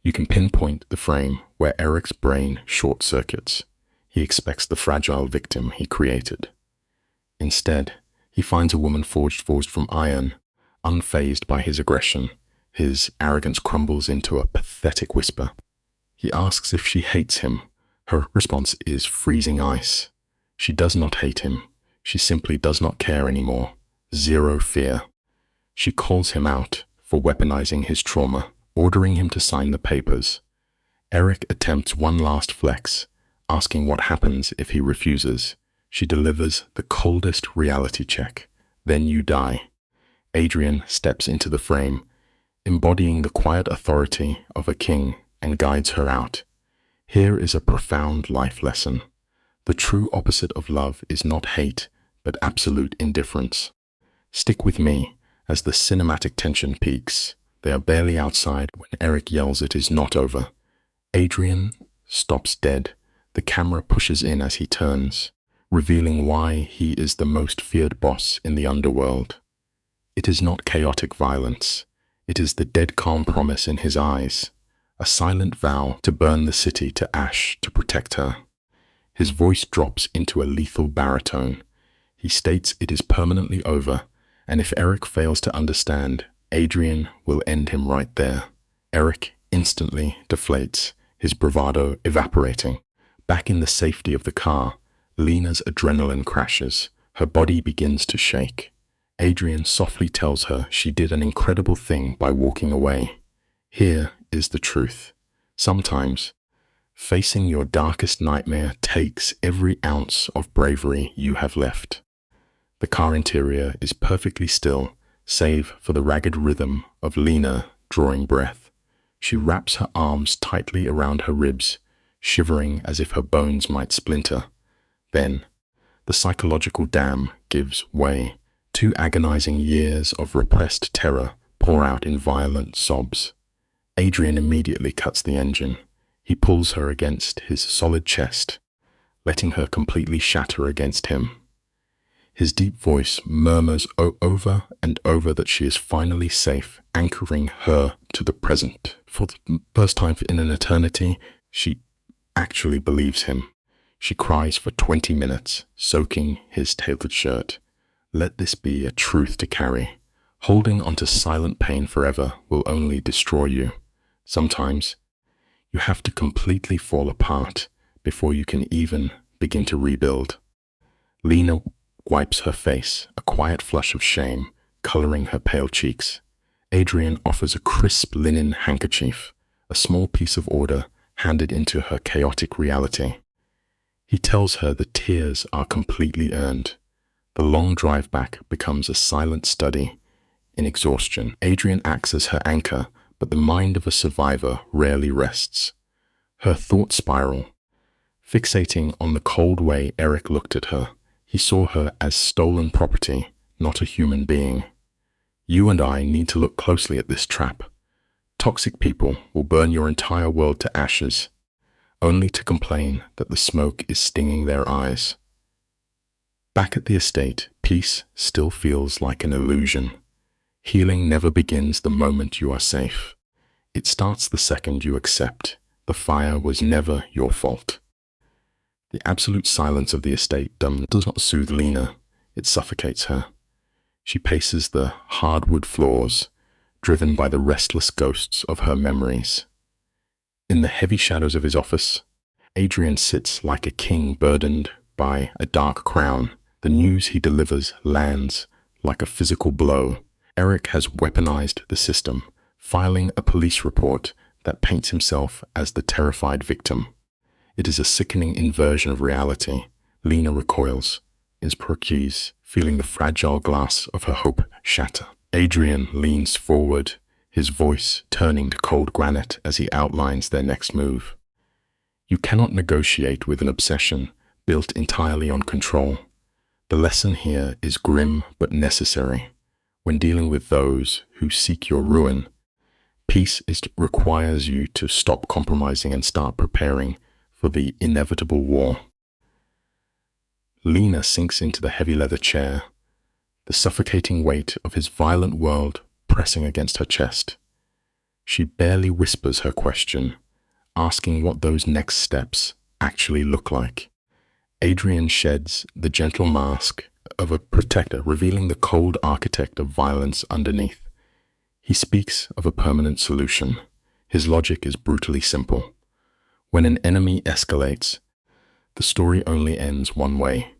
You can pinpoint the frame where Eric's brain short-circuits. He expects the fragile victim he created. Instead, he finds a woman forged from iron, unfazed by his aggression. His arrogance crumbles into a pathetic whisper. He asks if she hates him. Her response is freezing ice. She does not hate him. She simply does not care anymore. Zero fear. She calls him out for weaponizing his trauma, ordering him to sign the papers. Eric attempts one last flex, asking what happens if he refuses. She delivers the coldest reality check. Then you die. Adrian steps into the frame, embodying the quiet authority of a king, and guides her out. Here is a profound life lesson. The true opposite of love is not hate, but absolute indifference. Stick with me as the cinematic tension peaks. They are barely outside when Eric yells it is not over. Adrian stops dead. The camera pushes in as he turns, revealing why he is the most feared boss in the underworld. It is not chaotic violence. It is the dead calm promise in his eyes, a silent vow to burn the city to ash to protect her. His voice drops into a lethal baritone. He states it is permanently over, and if Eric fails to understand, Adrian will end him right there. Eric instantly deflates, his bravado evaporating. Back in the safety of the car, Lena's adrenaline crashes. Her body begins to shake. Adrian softly tells her she did an incredible thing by walking away. Here is the truth. Sometimes, facing your darkest nightmare takes every ounce of bravery you have left. The car interior is perfectly still, save for the ragged rhythm of Lena drawing breath. She wraps her arms tightly around her ribs, shivering as if her bones might splinter. Then, the psychological dam gives way. 2 agonizing years of repressed terror pour out in violent sobs. Adrian immediately cuts the engine. He pulls her against his solid chest, letting her completely shatter against him. His deep voice murmurs over and over that she is finally safe, anchoring her to the present. For the first time in an eternity, she actually believes him. She cries for 20 minutes, soaking his tailored shirt. Let this be a truth to carry. Holding onto silent pain forever will only destroy you. Sometimes, you have to completely fall apart before you can even begin to rebuild. Lena wipes her face, a quiet flush of shame coloring her pale cheeks. Adrian offers a crisp linen handkerchief, a small piece of order handed into her chaotic reality. He tells her the tears are completely earned. The long drive back becomes a silent study in exhaustion. Adrian acts as her anchor, but the mind of a survivor rarely rests. Her thoughts spiral, fixating on the cold way Eric looked at her. He saw her as stolen property, not a human being. You and I need to look closely at this trap. Toxic people will burn your entire world to ashes, only to complain that the smoke is stinging their eyes. Back at the estate, peace still feels like an illusion. Healing never begins the moment you are safe. It starts the second you accept the fire was never your fault. The absolute silence of the estate does not soothe Lena, it suffocates her. She paces the hardwood floors, driven by the restless ghosts of her memories. In the heavy shadows of his office, Adrian sits like a king burdened by a dark crown. The news he delivers lands like a physical blow. Eric has weaponized the system, filing a police report that paints himself as the terrified victim. It is a sickening inversion of reality. Lena recoils, is perplexed, feeling the fragile glass of her hope shatter. Adrian leans forward, his voice turning to cold granite as he outlines their next move. You cannot negotiate with an obsession built entirely on control. The lesson here is grim but necessary. When dealing with those who seek your ruin, peace requires you to stop compromising and start preparing for the inevitable war. Lena sinks into the heavy leather chair, the suffocating weight of his violent world pressing against her chest. She barely whispers her question, asking what those next steps actually look like. Adrian sheds the gentle mask of a protector, revealing the cold architect of violence underneath. He speaks of a permanent solution. His logic is brutally simple. When an enemy escalates, the story only ends one way.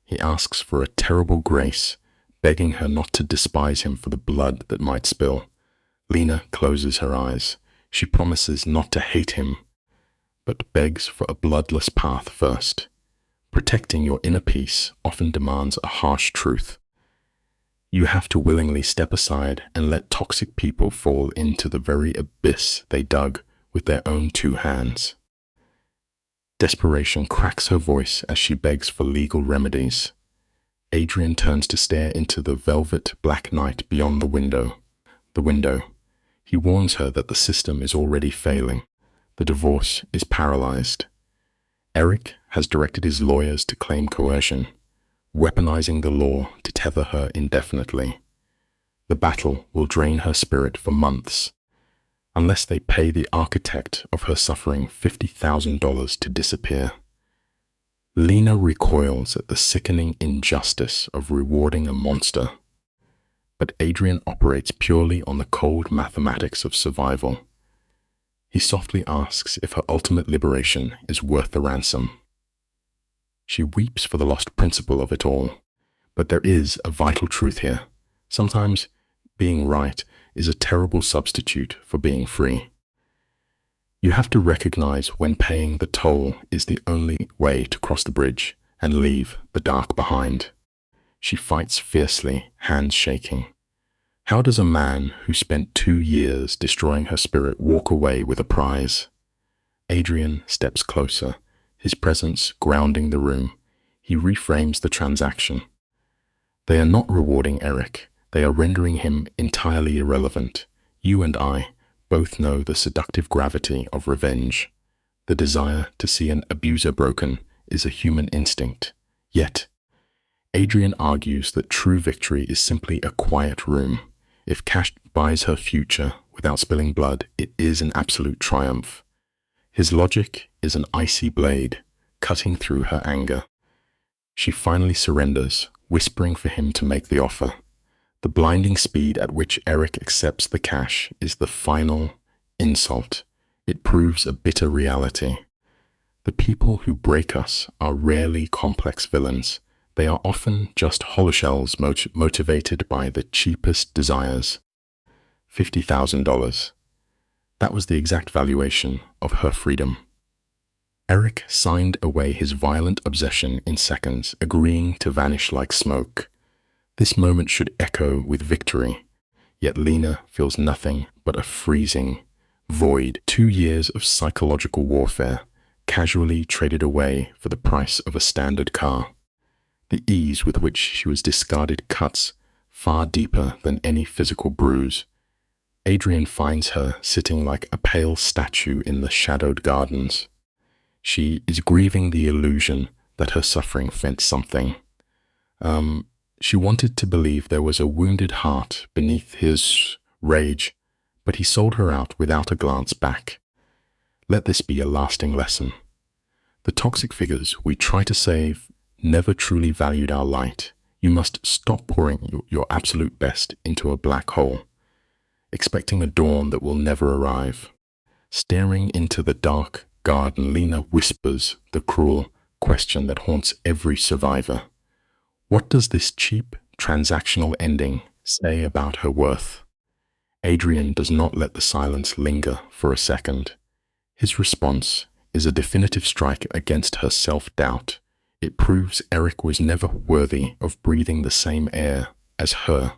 He asks for a terrible grace, begging her not to despise him for the blood that might spill. Lena closes her eyes. She promises not to hate him, but begs for a bloodless path first. Protecting your inner peace often demands a harsh truth. You have to willingly step aside and let toxic people fall into the very abyss they dug with their own two hands. Desperation cracks her voice as she begs for legal remedies. Adrian turns to stare into the velvet black night beyond the window. He warns her that the system is already failing. The divorce is paralyzed. Eric has directed his lawyers to claim coercion, weaponizing the law to tether her indefinitely. The battle will drain her spirit for months, unless they pay the architect of her suffering $50,000 to disappear. Lena recoils at the sickening injustice of rewarding a monster, but Adrian operates purely on the cold mathematics of survival. He softly asks if her ultimate liberation is worth the ransom. She weeps for the lost principle of it all, but there is a vital truth here. Sometimes being right is a terrible substitute for being free. You have to recognize when paying the toll is the only way to cross the bridge and leave the dark behind. She fights fiercely, hands shaking. How does a man who spent 2 years destroying her spirit walk away with a prize? Adrian steps closer, his presence grounding the room. He reframes the transaction. They are not rewarding Eric. They are rendering him entirely irrelevant. You and I both know the seductive gravity of revenge. The desire to see an abuser broken is a human instinct. Yet, Adrian argues that true victory is simply a quiet room. If cash buys her future without spilling blood, it is an absolute triumph. His logic is an icy blade, cutting through her anger. She finally surrenders, whispering for him to make the offer. The blinding speed at which Eric accepts the cash is the final insult. It proves a bitter reality. The people who break us are rarely complex villains. They are often just hollow shells motivated by the cheapest desires. $50,000. That was the exact valuation of her freedom. Eric signed away his violent obsession in seconds, agreeing to vanish like smoke. This moment should echo with victory, yet Lena feels nothing but a freezing void. 2 years of psychological warfare, casually traded away for the price of a standard car. The ease with which she was discarded cuts far deeper than any physical bruise. Adrian finds her sitting like a pale statue in the shadowed gardens. She is grieving the illusion that her suffering meant something. She wanted to believe there was a wounded heart beneath his rage, but he sold her out without a glance back. Let this be a lasting lesson. The toxic figures we try to save never truly valued our light. You must stop pouring your absolute best into a black hole, expecting a dawn that will never arrive. Staring into the dark garden, Lena whispers the cruel question that haunts every survivor. What does this cheap, transactional ending say about her worth? Adrian does not let the silence linger for a second. His response is a definitive strike against her self-doubt. It proves Eric was never worthy of breathing the same air as her.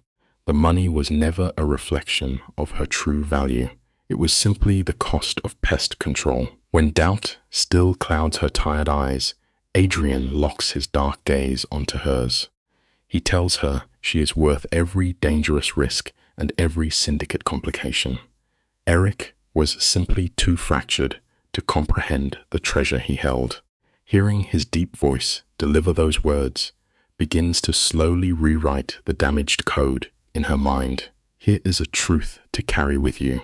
The money was never a reflection of her true value. It was simply the cost of pest control. When doubt still clouds her tired eyes, Adrian locks his dark gaze onto hers. He tells her she is worth every dangerous risk and every syndicate complication. Eric was simply too fractured to comprehend the treasure he held. Hearing his deep voice deliver those words begins to slowly rewrite the damaged code in her mind. Here is a truth to carry with you.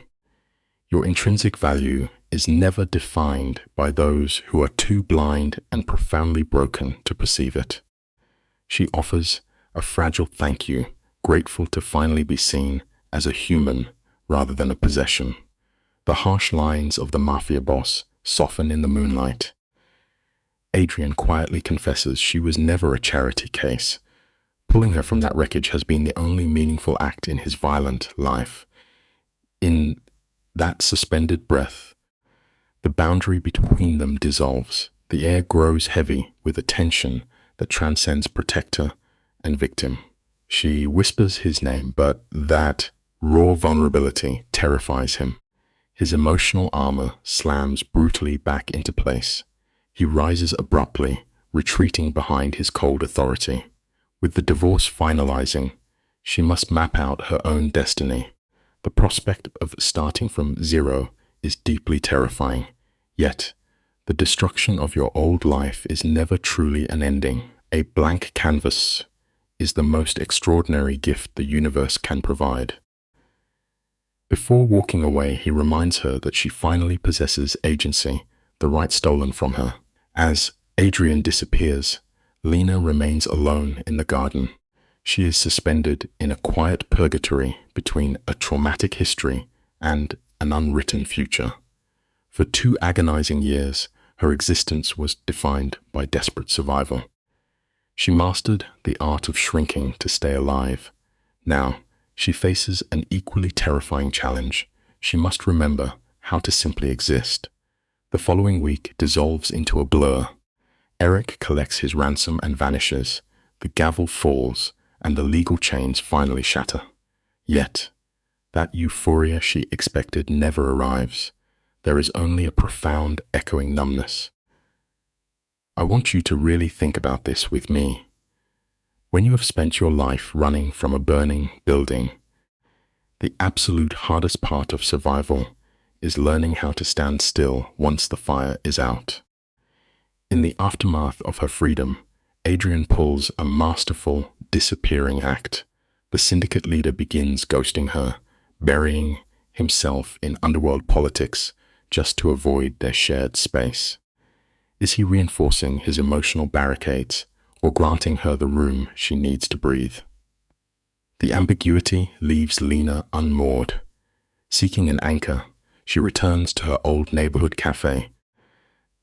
Your intrinsic value is never defined by those who are too blind and profoundly broken to perceive it. She offers a fragile thank you, grateful to finally be seen as a human rather than a possession. The harsh lines of the Mafia boss soften in the moonlight. Adrian quietly confesses she was never a charity case. Pulling her from that wreckage has been the only meaningful act in his violent life. In that suspended breath, the boundary between them dissolves. The air grows heavy with a tension that transcends protector and victim. She whispers his name, but that raw vulnerability terrifies him. His emotional armor slams brutally back into place. He rises abruptly, retreating behind his cold authority. With the divorce finalizing, she must map out her own destiny. The prospect of starting from zero is deeply terrifying. Yet, the destruction of your old life is never truly an ending. A blank canvas is the most extraordinary gift the universe can provide. Before walking away, he reminds her that she finally possesses agency, the right stolen from her. As Adrian disappears, Lena remains alone in the garden. She is suspended in a quiet purgatory between a traumatic history and an unwritten future. For 2 agonizing years, her existence was defined by desperate survival. She mastered the art of shrinking to stay alive. Now, she faces an equally terrifying challenge. She must remember how to simply exist. The following week dissolves into a blur. Eric collects his ransom and vanishes. The gavel falls, and the legal chains finally shatter. Yet, that euphoria she expected never arrives. There is only a profound, echoing numbness. I want you to really think about this with me. When you have spent your life running from a burning building, the absolute hardest part of survival is learning how to stand still once the fire is out. In the aftermath of her freedom, Adrian pulls a masterful, disappearing act. The syndicate leader begins ghosting her, burying himself in underworld politics just to avoid their shared space. Is he reinforcing his emotional barricades or granting her the room she needs to breathe? The ambiguity leaves Lena unmoored. Seeking an anchor, she returns to her old neighborhood cafe.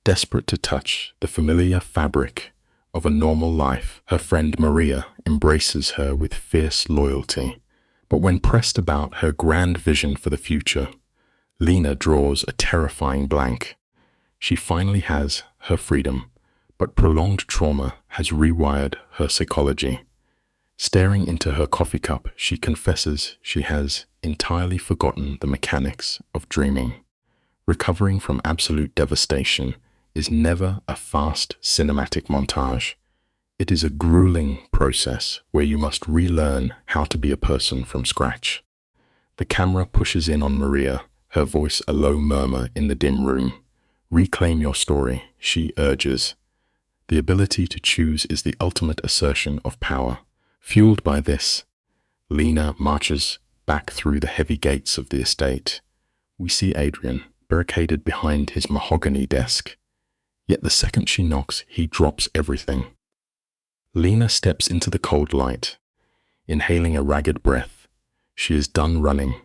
Desperate to touch the familiar fabric of a normal life, her friend Maria embraces her with fierce loyalty. But when pressed about her grand vision for the future, Lena draws a terrifying blank. She finally has her freedom, but prolonged trauma has rewired her psychology. Staring into her coffee cup, she confesses she has entirely forgotten the mechanics of dreaming. Recovering from absolute devastation is never a fast cinematic montage. It is a grueling process where you must relearn how to be a person from scratch. The camera pushes in on Maria, her voice a low murmur in the dim room. Reclaim your story, she urges. The ability to choose is the ultimate assertion of power. Fueled by this, Lena marches back through the heavy gates of the estate. We see Adrian barricaded behind his mahogany desk. Yet the second she knocks, he drops everything. Lena steps into the cold light, inhaling a ragged breath. She is done running.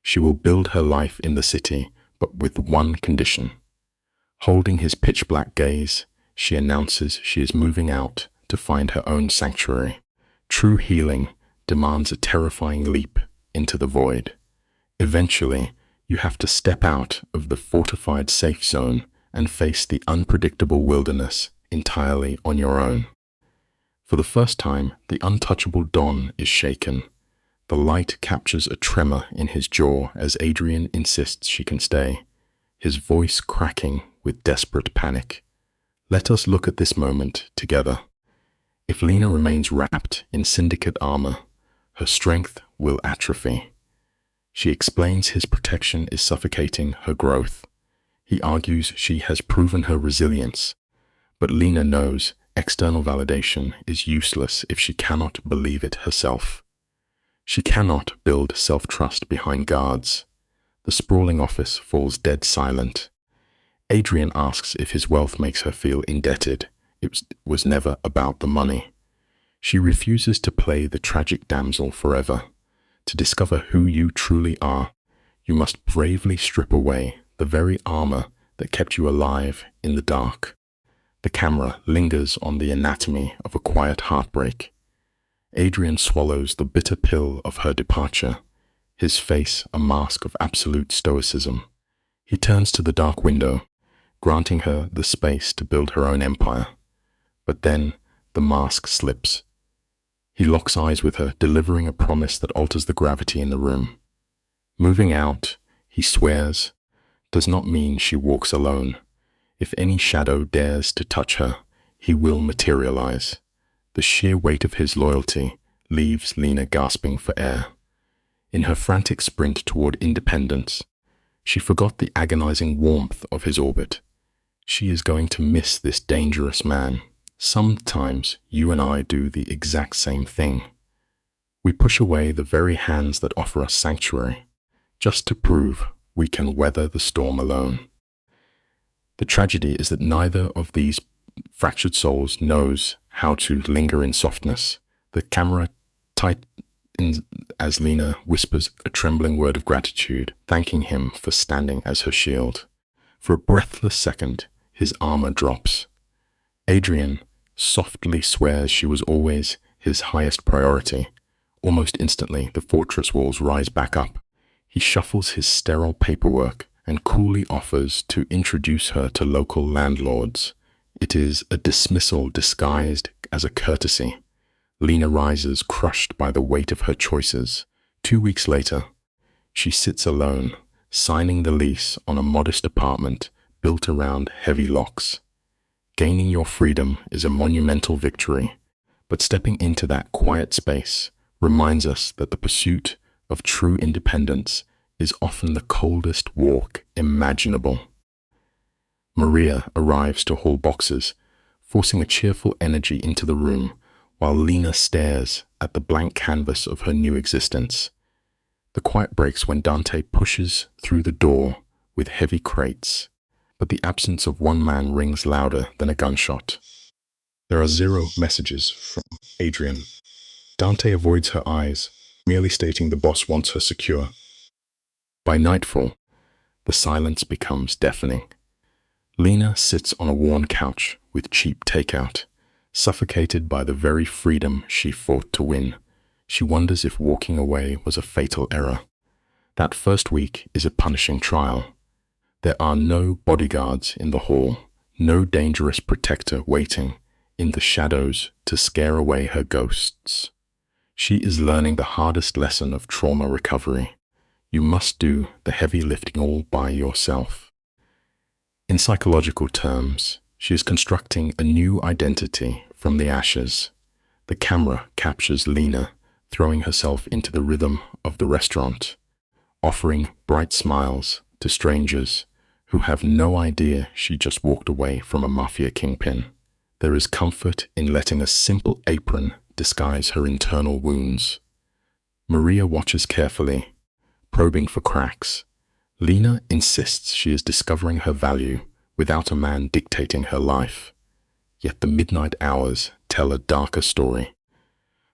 She will build her life in the city, but with one condition. Holding his pitch-black gaze, she announces she is moving out to find her own sanctuary. True healing demands a terrifying leap into the void. Eventually, you have to step out of the fortified safe zone and face the unpredictable wilderness entirely on your own. For the first time, the untouchable Don is shaken. The light captures a tremor in his jaw as Adrian insists she can stay, his voice cracking with desperate panic. Let us look at this moment together. If Lena remains wrapped in syndicate armor, her strength will atrophy. She explains his protection is suffocating her growth. He argues she has proven her resilience, but Lena knows external validation is useless if she cannot believe it herself. She cannot build self-trust behind guards. The sprawling office falls dead silent. Adrian asks if his wealth makes her feel indebted. It was never about the money. She refuses to play the tragic damsel forever. To discover who you truly are, you must bravely strip away the very armor that kept you alive in the dark. The camera lingers on the anatomy of a quiet heartbreak. Adrian swallows the bitter pill of her departure, his face a mask of absolute stoicism. He turns to the dark window, granting her the space to build her own empire. But then the mask slips. He locks eyes with her, delivering a promise that alters the gravity in the room. Moving out, he swears, does not mean she walks alone. If any shadow dares to touch her, he will materialize. The sheer weight of his loyalty leaves Lena gasping for air. In her frantic sprint toward independence, she forgot the agonizing warmth of his orbit. She is going to miss this dangerous man. Sometimes you and I do the exact same thing. We push away the very hands that offer us sanctuary, just to prove we can weather the storm alone. The tragedy is that neither of these fractured souls knows how to linger in softness. The camera tightens as Lena whispers a trembling word of gratitude, thanking him for standing as her shield. For a breathless second, his armor drops. Adrian softly swears she was always his highest priority. Almost instantly, the fortress walls rise back up. He shuffles his sterile paperwork and coolly offers to introduce her to local landlords. It is a dismissal disguised as a courtesy. Lena rises, crushed by the weight of her choices. 2 weeks later, she sits alone, signing the lease on a modest apartment built around heavy locks. Gaining your freedom is a monumental victory, but stepping into that quiet space reminds us that the pursuit of true independence is often the coldest walk imaginable. Maria arrives to haul boxes forcing a cheerful energy into the room while Lena stares at the blank canvas of her new existence. The quiet breaks when Dante pushes through the door with heavy crates, but the absence of one man rings louder than a gunshot. There are 0 messages from Adrian. Dante avoids her eyes, merely stating the boss wants her secure. By nightfall, the silence becomes deafening. Lena sits on a worn couch with cheap takeout, suffocated by the very freedom she fought to win. She wonders if walking away was a fatal error. That first week is a punishing trial. There are no bodyguards in the hall, no dangerous protector waiting in the shadows to scare away her ghosts. She is learning the hardest lesson of trauma recovery. You must do the heavy lifting all by yourself. In psychological terms, she is constructing a new identity from the ashes. The camera captures Lena throwing herself into the rhythm of the restaurant, offering bright smiles to strangers who have no idea she just walked away from a mafia kingpin. There is comfort in letting a simple apron disguise her internal wounds. Maria watches carefully, probing for cracks. Lena insists she is discovering her value without a man dictating her life. Yet the midnight hours tell a darker story.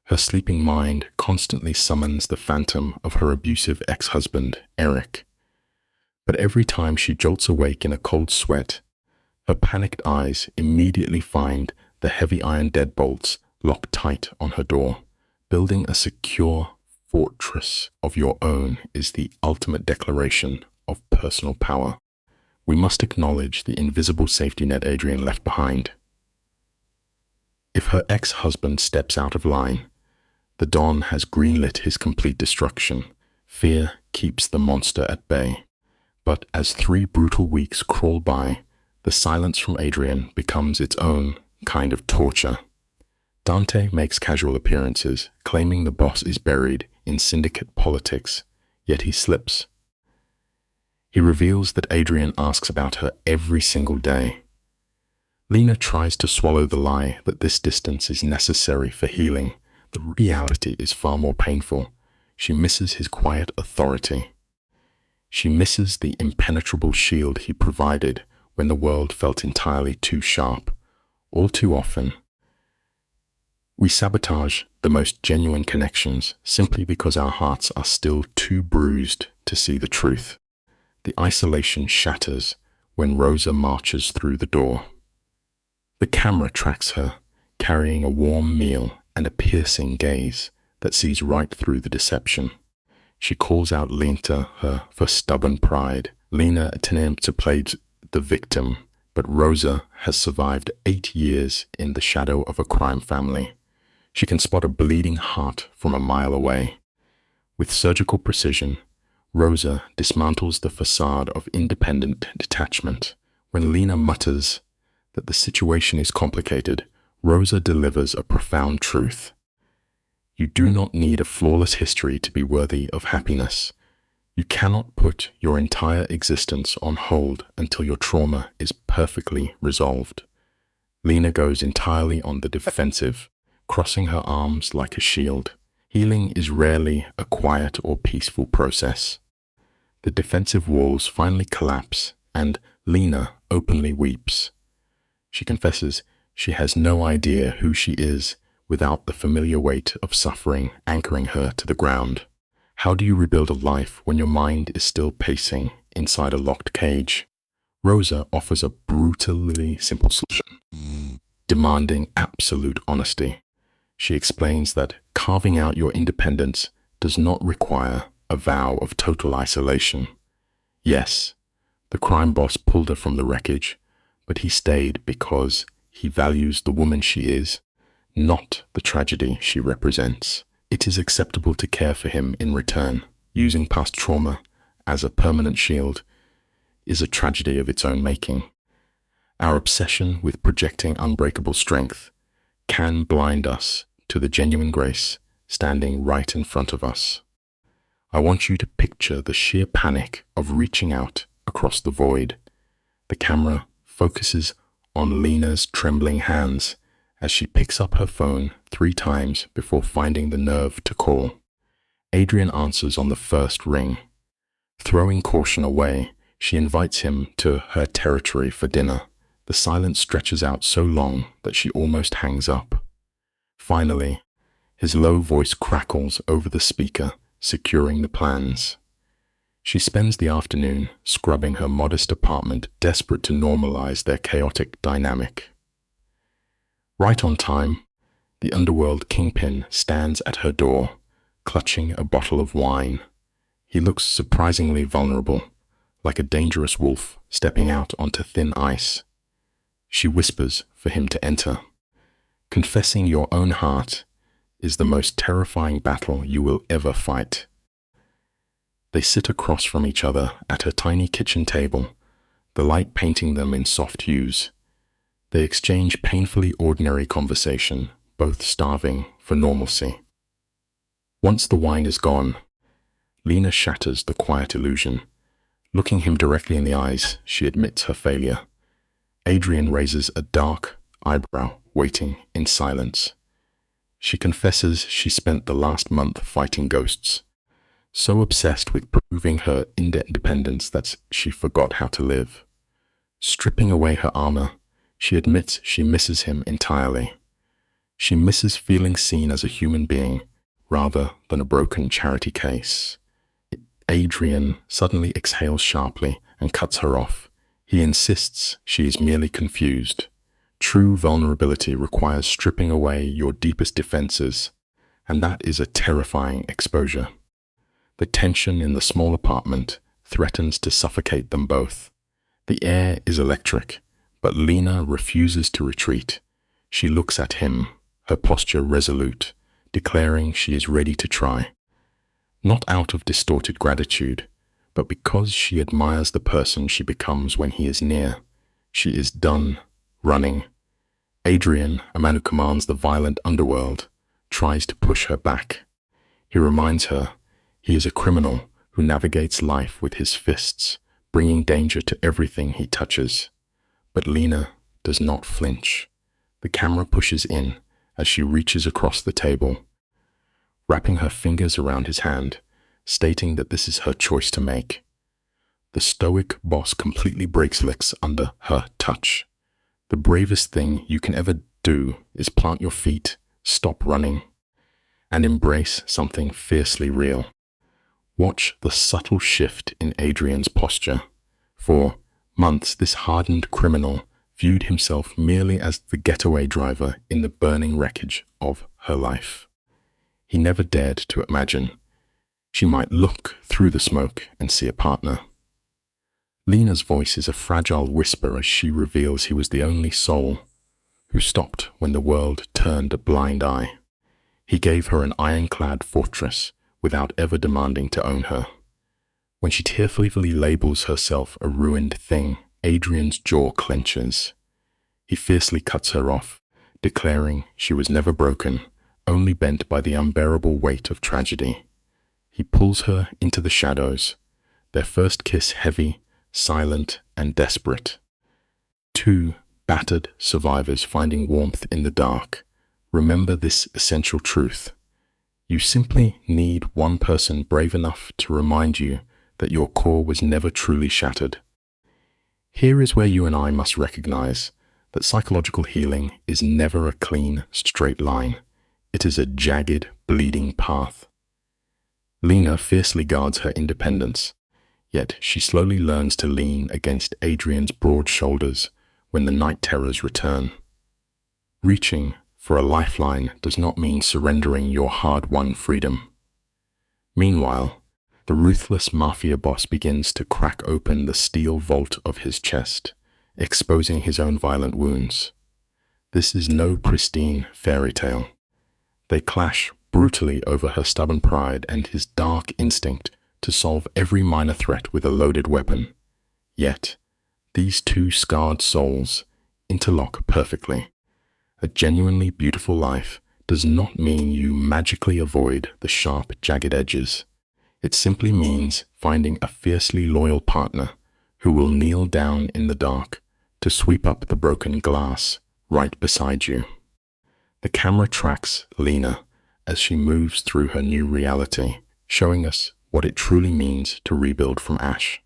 Her sleeping mind constantly summons the phantom of her abusive ex-husband, Eric. But every time she jolts awake in a cold sweat, her panicked eyes immediately find the heavy iron deadbolts locked tight on her door. Building a secure fortress of your own is the ultimate declaration of personal power. We must acknowledge the invisible safety net Adrian left behind. If her ex-husband steps out of line, the Don has greenlit his complete destruction. Fear keeps the monster at bay. But as 3 brutal weeks crawl by, the silence from Adrian becomes its own kind of torture. Dante makes casual appearances, claiming the boss is buried in syndicate politics, yet he slips. He reveals that Adrian asks about her every single day. Lena tries to swallow the lie that this distance is necessary for healing. The reality is far more painful. She misses his quiet authority. She misses the impenetrable shield he provided when the world felt entirely too sharp. All too often, we sabotage the most genuine connections simply because our hearts are still too bruised to see the truth. The isolation shatters when Rosa marches through the door. The camera tracks her, carrying a warm meal and a piercing gaze that sees right through the deception. She calls out Lena for stubborn pride. Lena attempts to play the victim, but Rosa has survived 8 years in the shadow of a crime family. She can spot a bleeding heart from a mile away. With surgical precision, Rosa dismantles the facade of independent detachment. When Lena mutters that the situation is complicated, Rosa delivers a profound truth. You do not need a flawless history to be worthy of happiness. You cannot put your entire existence on hold until your trauma is perfectly resolved. Lena goes entirely on the defensive, crossing her arms like a shield. Healing is rarely a quiet or peaceful process. The defensive walls finally collapse, and Lena openly weeps. She confesses she has no idea who she is without the familiar weight of suffering anchoring her to the ground. How do you rebuild a life when your mind is still pacing inside a locked cage? Rosa offers a brutally simple solution, demanding absolute honesty. She explains that carving out your independence does not require a vow of total isolation. Yes, the crime boss pulled her from the wreckage, but he stayed because he values the woman she is, not the tragedy she represents. It is acceptable to care for him in return. Using past trauma as a permanent shield is a tragedy of its own making. Our obsession with projecting unbreakable strength can blind us to the genuine grace standing right in front of us. I want you to picture the sheer panic of reaching out across the void. The camera focuses on Lena's trembling hands as she picks up her phone 3 times before finding the nerve to call. Adrian answers on the first ring. Throwing caution away, she invites him to her territory for dinner. The silence stretches out so long that she almost hangs up. Finally, his low voice crackles over the speaker, securing the plans. She spends the afternoon scrubbing her modest apartment, desperate to normalize their chaotic dynamic. Right on time, the Underworld kingpin stands at her door, clutching a bottle of wine. He looks surprisingly vulnerable, like a dangerous wolf stepping out onto thin ice. She whispers for him to enter. Confessing your own heart is the most terrifying battle you will ever fight. They sit across from each other at her tiny kitchen table, the light painting them in soft hues. They exchange painfully ordinary conversation, both starving for normalcy. Once the wine is gone, Lena shatters the quiet illusion. Looking him directly in the eyes, she admits her failure. Adrian raises a dark eyebrow, waiting in silence. She confesses she spent the last month fighting ghosts, so obsessed with proving her independence that she forgot how to live. Stripping away her armor, she admits she misses him entirely. She misses feeling seen as a human being rather than a broken charity case. Adrian suddenly exhales sharply and cuts her off. He insists she is merely confused. True vulnerability requires stripping away your deepest defenses, and that is a terrifying exposure. The tension in the small apartment threatens to suffocate them both. The air is electric, but Lena refuses to retreat. She looks at him, her posture resolute, declaring she is ready to try. Not out of distorted gratitude, but because she admires the person she becomes when he is near. She is done running. Adrian, a man who commands the violent underworld, tries to push her back. He reminds her he is a criminal who navigates life with his fists, bringing danger to everything he touches. But Lena does not flinch. The camera pushes in as she reaches across the table, wrapping her fingers around his hand, stating that this is her choice to make. The stoic boss completely breaks licks under her touch. The bravest thing you can ever do is plant your feet, stop running, and embrace something fiercely real. Watch the subtle shift in Adrian's posture. For months, this hardened criminal viewed himself merely as the getaway driver in the burning wreckage of her life. He never dared to imagine she might look through the smoke and see a partner. Lena's voice is a fragile whisper as she reveals he was the only soul who stopped when the world turned a blind eye. He gave her an ironclad fortress without ever demanding to own her. When she tearfully labels herself a ruined thing, Adrian's jaw clenches. He fiercely cuts her off, declaring she was never broken, only bent by the unbearable weight of tragedy. He pulls her into the shadows, their first kiss heavy, silent, and desperate. Two battered survivors finding warmth in the dark. Remember this essential truth. You simply need one person brave enough to remind you that your core was never truly shattered. Here is where you and I must recognize that psychological healing is never a clean, straight line. It is a jagged, bleeding path. Lena fiercely guards her independence, yet she slowly learns to lean against Adrian's broad shoulders when the night terrors return. Reaching for a lifeline does not mean surrendering your hard-won freedom. Meanwhile, the ruthless Mafia boss begins to crack open the steel vault of his chest, exposing his own violent wounds. This is no pristine fairy tale. They clash brutally over her stubborn pride and his dark instinct to solve every minor threat with a loaded weapon. Yet, these two scarred souls interlock perfectly. A genuinely beautiful life does not mean you magically avoid the sharp, jagged edges. It simply means finding a fiercely loyal partner who will kneel down in the dark to sweep up the broken glass right beside you. The camera tracks Lena as she moves through her new reality, showing us what it truly means to rebuild from ash.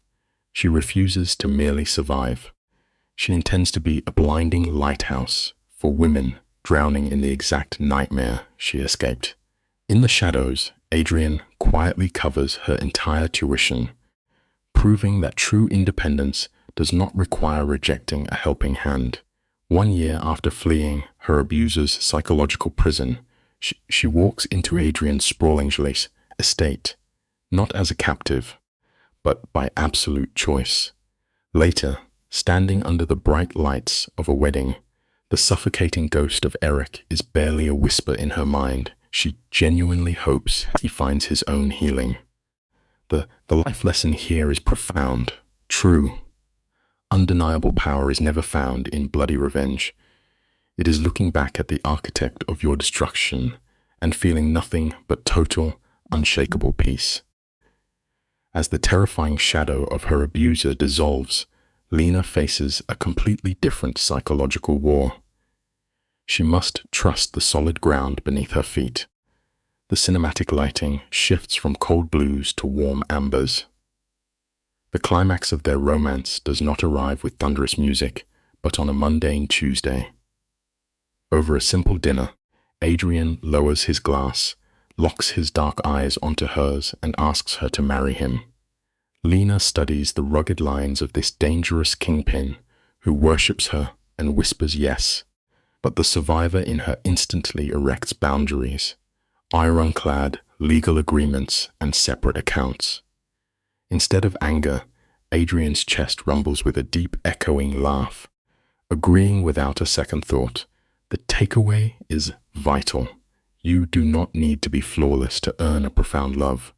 She refuses to merely survive. She intends to be a blinding lighthouse for women drowning in the exact nightmare she escaped. In the shadows, Adrian quietly covers her entire tuition, proving that true independence does not require rejecting a helping hand. 1 year after fleeing her abuser's psychological prison, she walks into Adrian's sprawling estate, not as a captive, but by absolute choice. Later, standing under the bright lights of a wedding, the suffocating ghost of Eric is barely a whisper in her mind. She genuinely hopes he finds his own healing. The life lesson here is profound, true. Undeniable power is never found in bloody revenge. It is looking back at the architect of your destruction and feeling nothing but total, unshakable peace. As the terrifying shadow of her abuser dissolves, Lena faces a completely different psychological war. She must trust the solid ground beneath her feet. The cinematic lighting shifts from cold blues to warm ambers. The climax of their romance does not arrive with thunderous music, but on a mundane Tuesday. Over a simple dinner, Adrian lowers his glass, locks his dark eyes onto hers, and asks her to marry him. Lena studies the rugged lines of this dangerous kingpin who worships her and whispers yes, but the survivor in her instantly erects boundaries, ironclad legal agreements, and separate accounts. Instead of anger, Adrian's chest rumbles with a deep echoing laugh, agreeing without a second thought. The takeaway is vital. You do not need to be flawless to earn a profound love,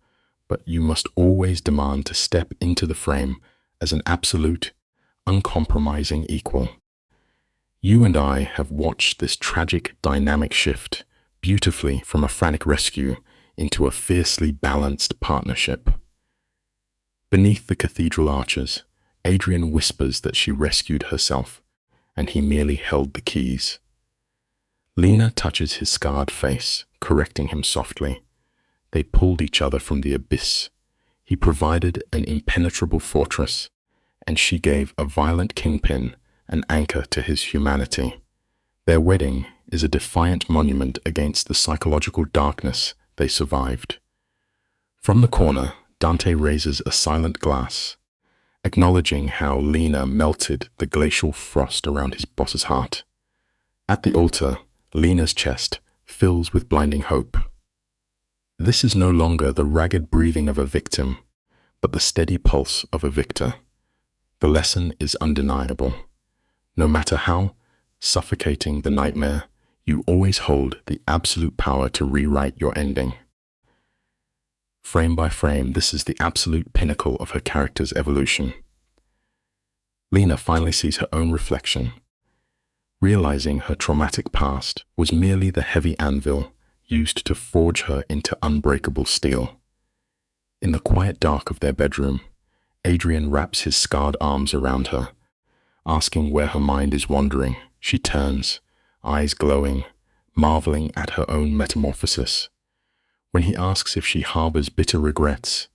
but you must always demand to step into the frame as an absolute, uncompromising equal. You and I have watched this tragic dynamic shift beautifully from a frantic rescue into a fiercely balanced partnership. Beneath the cathedral arches, Adrian whispers that she rescued herself, and he merely held the keys. Lena touches his scarred face, correcting him softly. They pulled each other from the abyss. He provided an impenetrable fortress, and she gave a violent kingpin an anchor to his humanity. Their wedding is a defiant monument against the psychological darkness they survived. From the corner, Dante raises a silent glass, acknowledging how Lena melted the glacial frost around his boss's heart. At the altar, Lena's chest fills with blinding hope. This is no longer the ragged breathing of a victim, but the steady pulse of a victor. The lesson is undeniable. No matter how suffocating the nightmare, you always hold the absolute power to rewrite your ending. Frame by frame, this is the absolute pinnacle of her character's evolution. Lena finally sees her own reflection, realizing her traumatic past was merely the heavy anvil used to forge her into unbreakable steel. In the quiet dark of their bedroom, Adrian wraps his scarred arms around her, asking where her mind is wandering. She turns, eyes glowing, marveling at her own metamorphosis. When he asks if she harbors bitter regrets,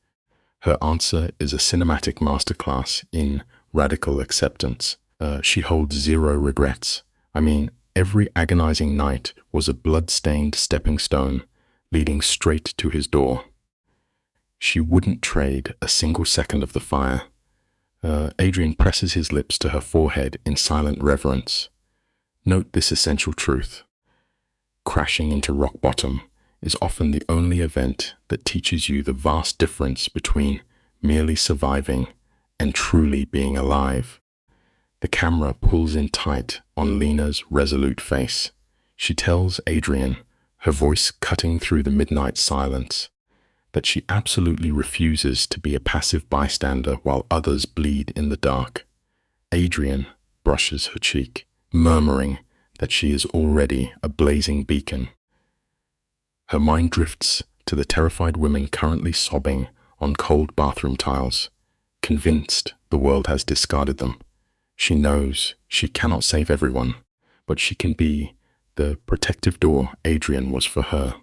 her answer is a cinematic masterclass in radical acceptance. She holds zero regrets. Every agonizing night was a blood-stained stepping stone leading straight to his door. She wouldn't trade a single second of the fire. Adrian presses his lips to her forehead in silent reverence. Note this essential truth. Crashing into rock bottom is often the only event that teaches you the vast difference between merely surviving and truly being alive. The camera pulls in tight on Lena's resolute face. She tells Adrian, her voice cutting through the midnight silence, that she absolutely refuses to be a passive bystander while others bleed in the dark. Adrian brushes her cheek, murmuring that she is already a blazing beacon. Her mind drifts to the terrified women currently sobbing on cold bathroom tiles, convinced the world has discarded them. She knows she cannot save everyone, but she can be the protective door Adrian was for her.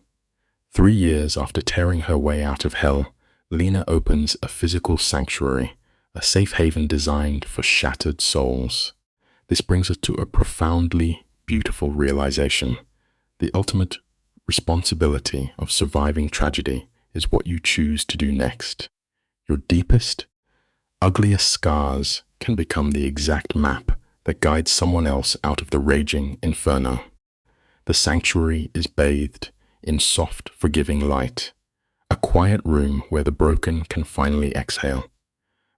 3 years after tearing her way out of hell, Lena opens a physical sanctuary, a safe haven designed for shattered souls. This brings us to a profoundly beautiful realization. The ultimate responsibility of surviving tragedy is what you choose to do next. Your deepest, ugliest scars can become the exact map that guides someone else out of the raging inferno. The sanctuary is bathed in soft, forgiving light, a quiet room where the broken can finally exhale.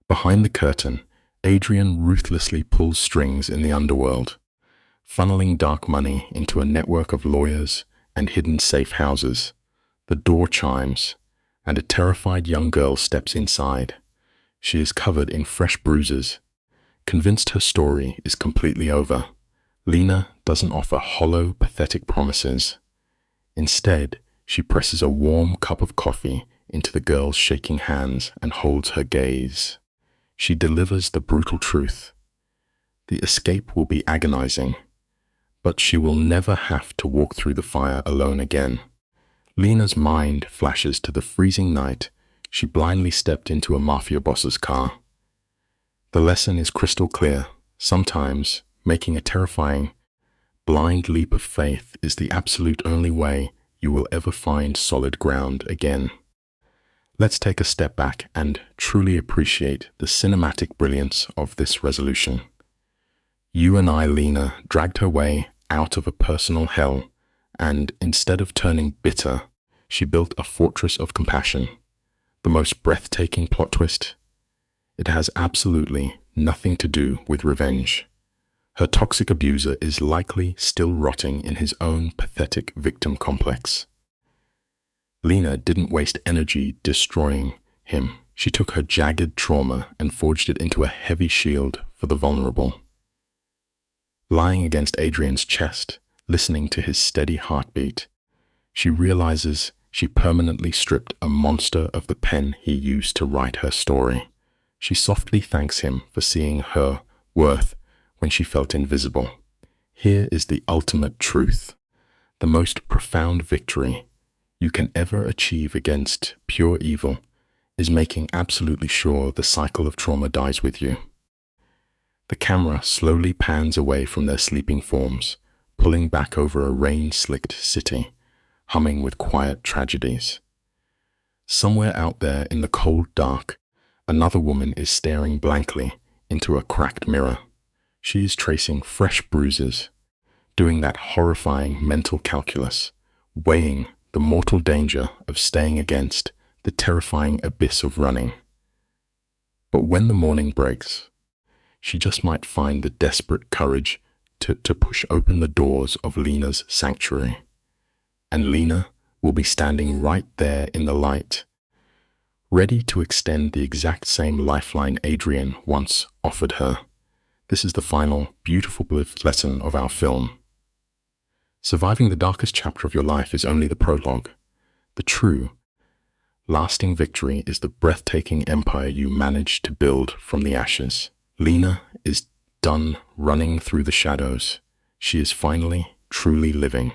Behind the curtain, Adrian ruthlessly pulls strings in the underworld, funneling dark money into a network of lawyers and hidden safe houses. The door chimes, and a terrified young girl steps inside. She is covered in fresh bruises. Convinced her story is completely over, Lena doesn't offer hollow, pathetic promises. Instead, she presses a warm cup of coffee into the girl's shaking hands and holds her gaze. She delivers the brutal truth. The escape will be agonizing, but she will never have to walk through the fire alone again. Lena's mind flashes to the freezing night she blindly stepped into a mafia boss's car. The lesson is crystal clear. Sometimes, making a terrifying, blind leap of faith is the absolute only way you will ever find solid ground again. Let's take a step back and truly appreciate the cinematic brilliance of this resolution. You and I, Lena, dragged her way out of a personal hell, and instead of turning bitter, she built a fortress of compassion. The most breathtaking plot twist? It has absolutely nothing to do with revenge. Her toxic abuser is likely still rotting in his own pathetic victim complex. Lena didn't waste energy destroying him. She took her jagged trauma and forged it into a heavy shield for the vulnerable. Lying against Adrian's chest, listening to his steady heartbeat, she realizes she permanently stripped a monster of the pen he used to write her story. She softly thanks him for seeing her worth when she felt invisible. Here is the ultimate truth. The most profound victory you can ever achieve against pure evil is making absolutely sure the cycle of trauma dies with you. The camera slowly pans away from their sleeping forms, pulling back over a rain-slicked city, humming with quiet tragedies. Somewhere out there in the cold dark, another woman is staring blankly into a cracked mirror. She is tracing fresh bruises, doing that horrifying mental calculus, weighing the mortal danger of staying against the terrifying abyss of running. But when the morning breaks, she just might find the desperate courage to push open the doors of Lena's sanctuary. And Lena will be standing right there in the light, ready to extend the exact same lifeline Adrian once offered her. This is the final, beautiful lesson of our film. Surviving the darkest chapter of your life is only the prologue. The true, lasting victory is the breathtaking empire you managed to build from the ashes. Lena is done running through the shadows. She is finally, truly living.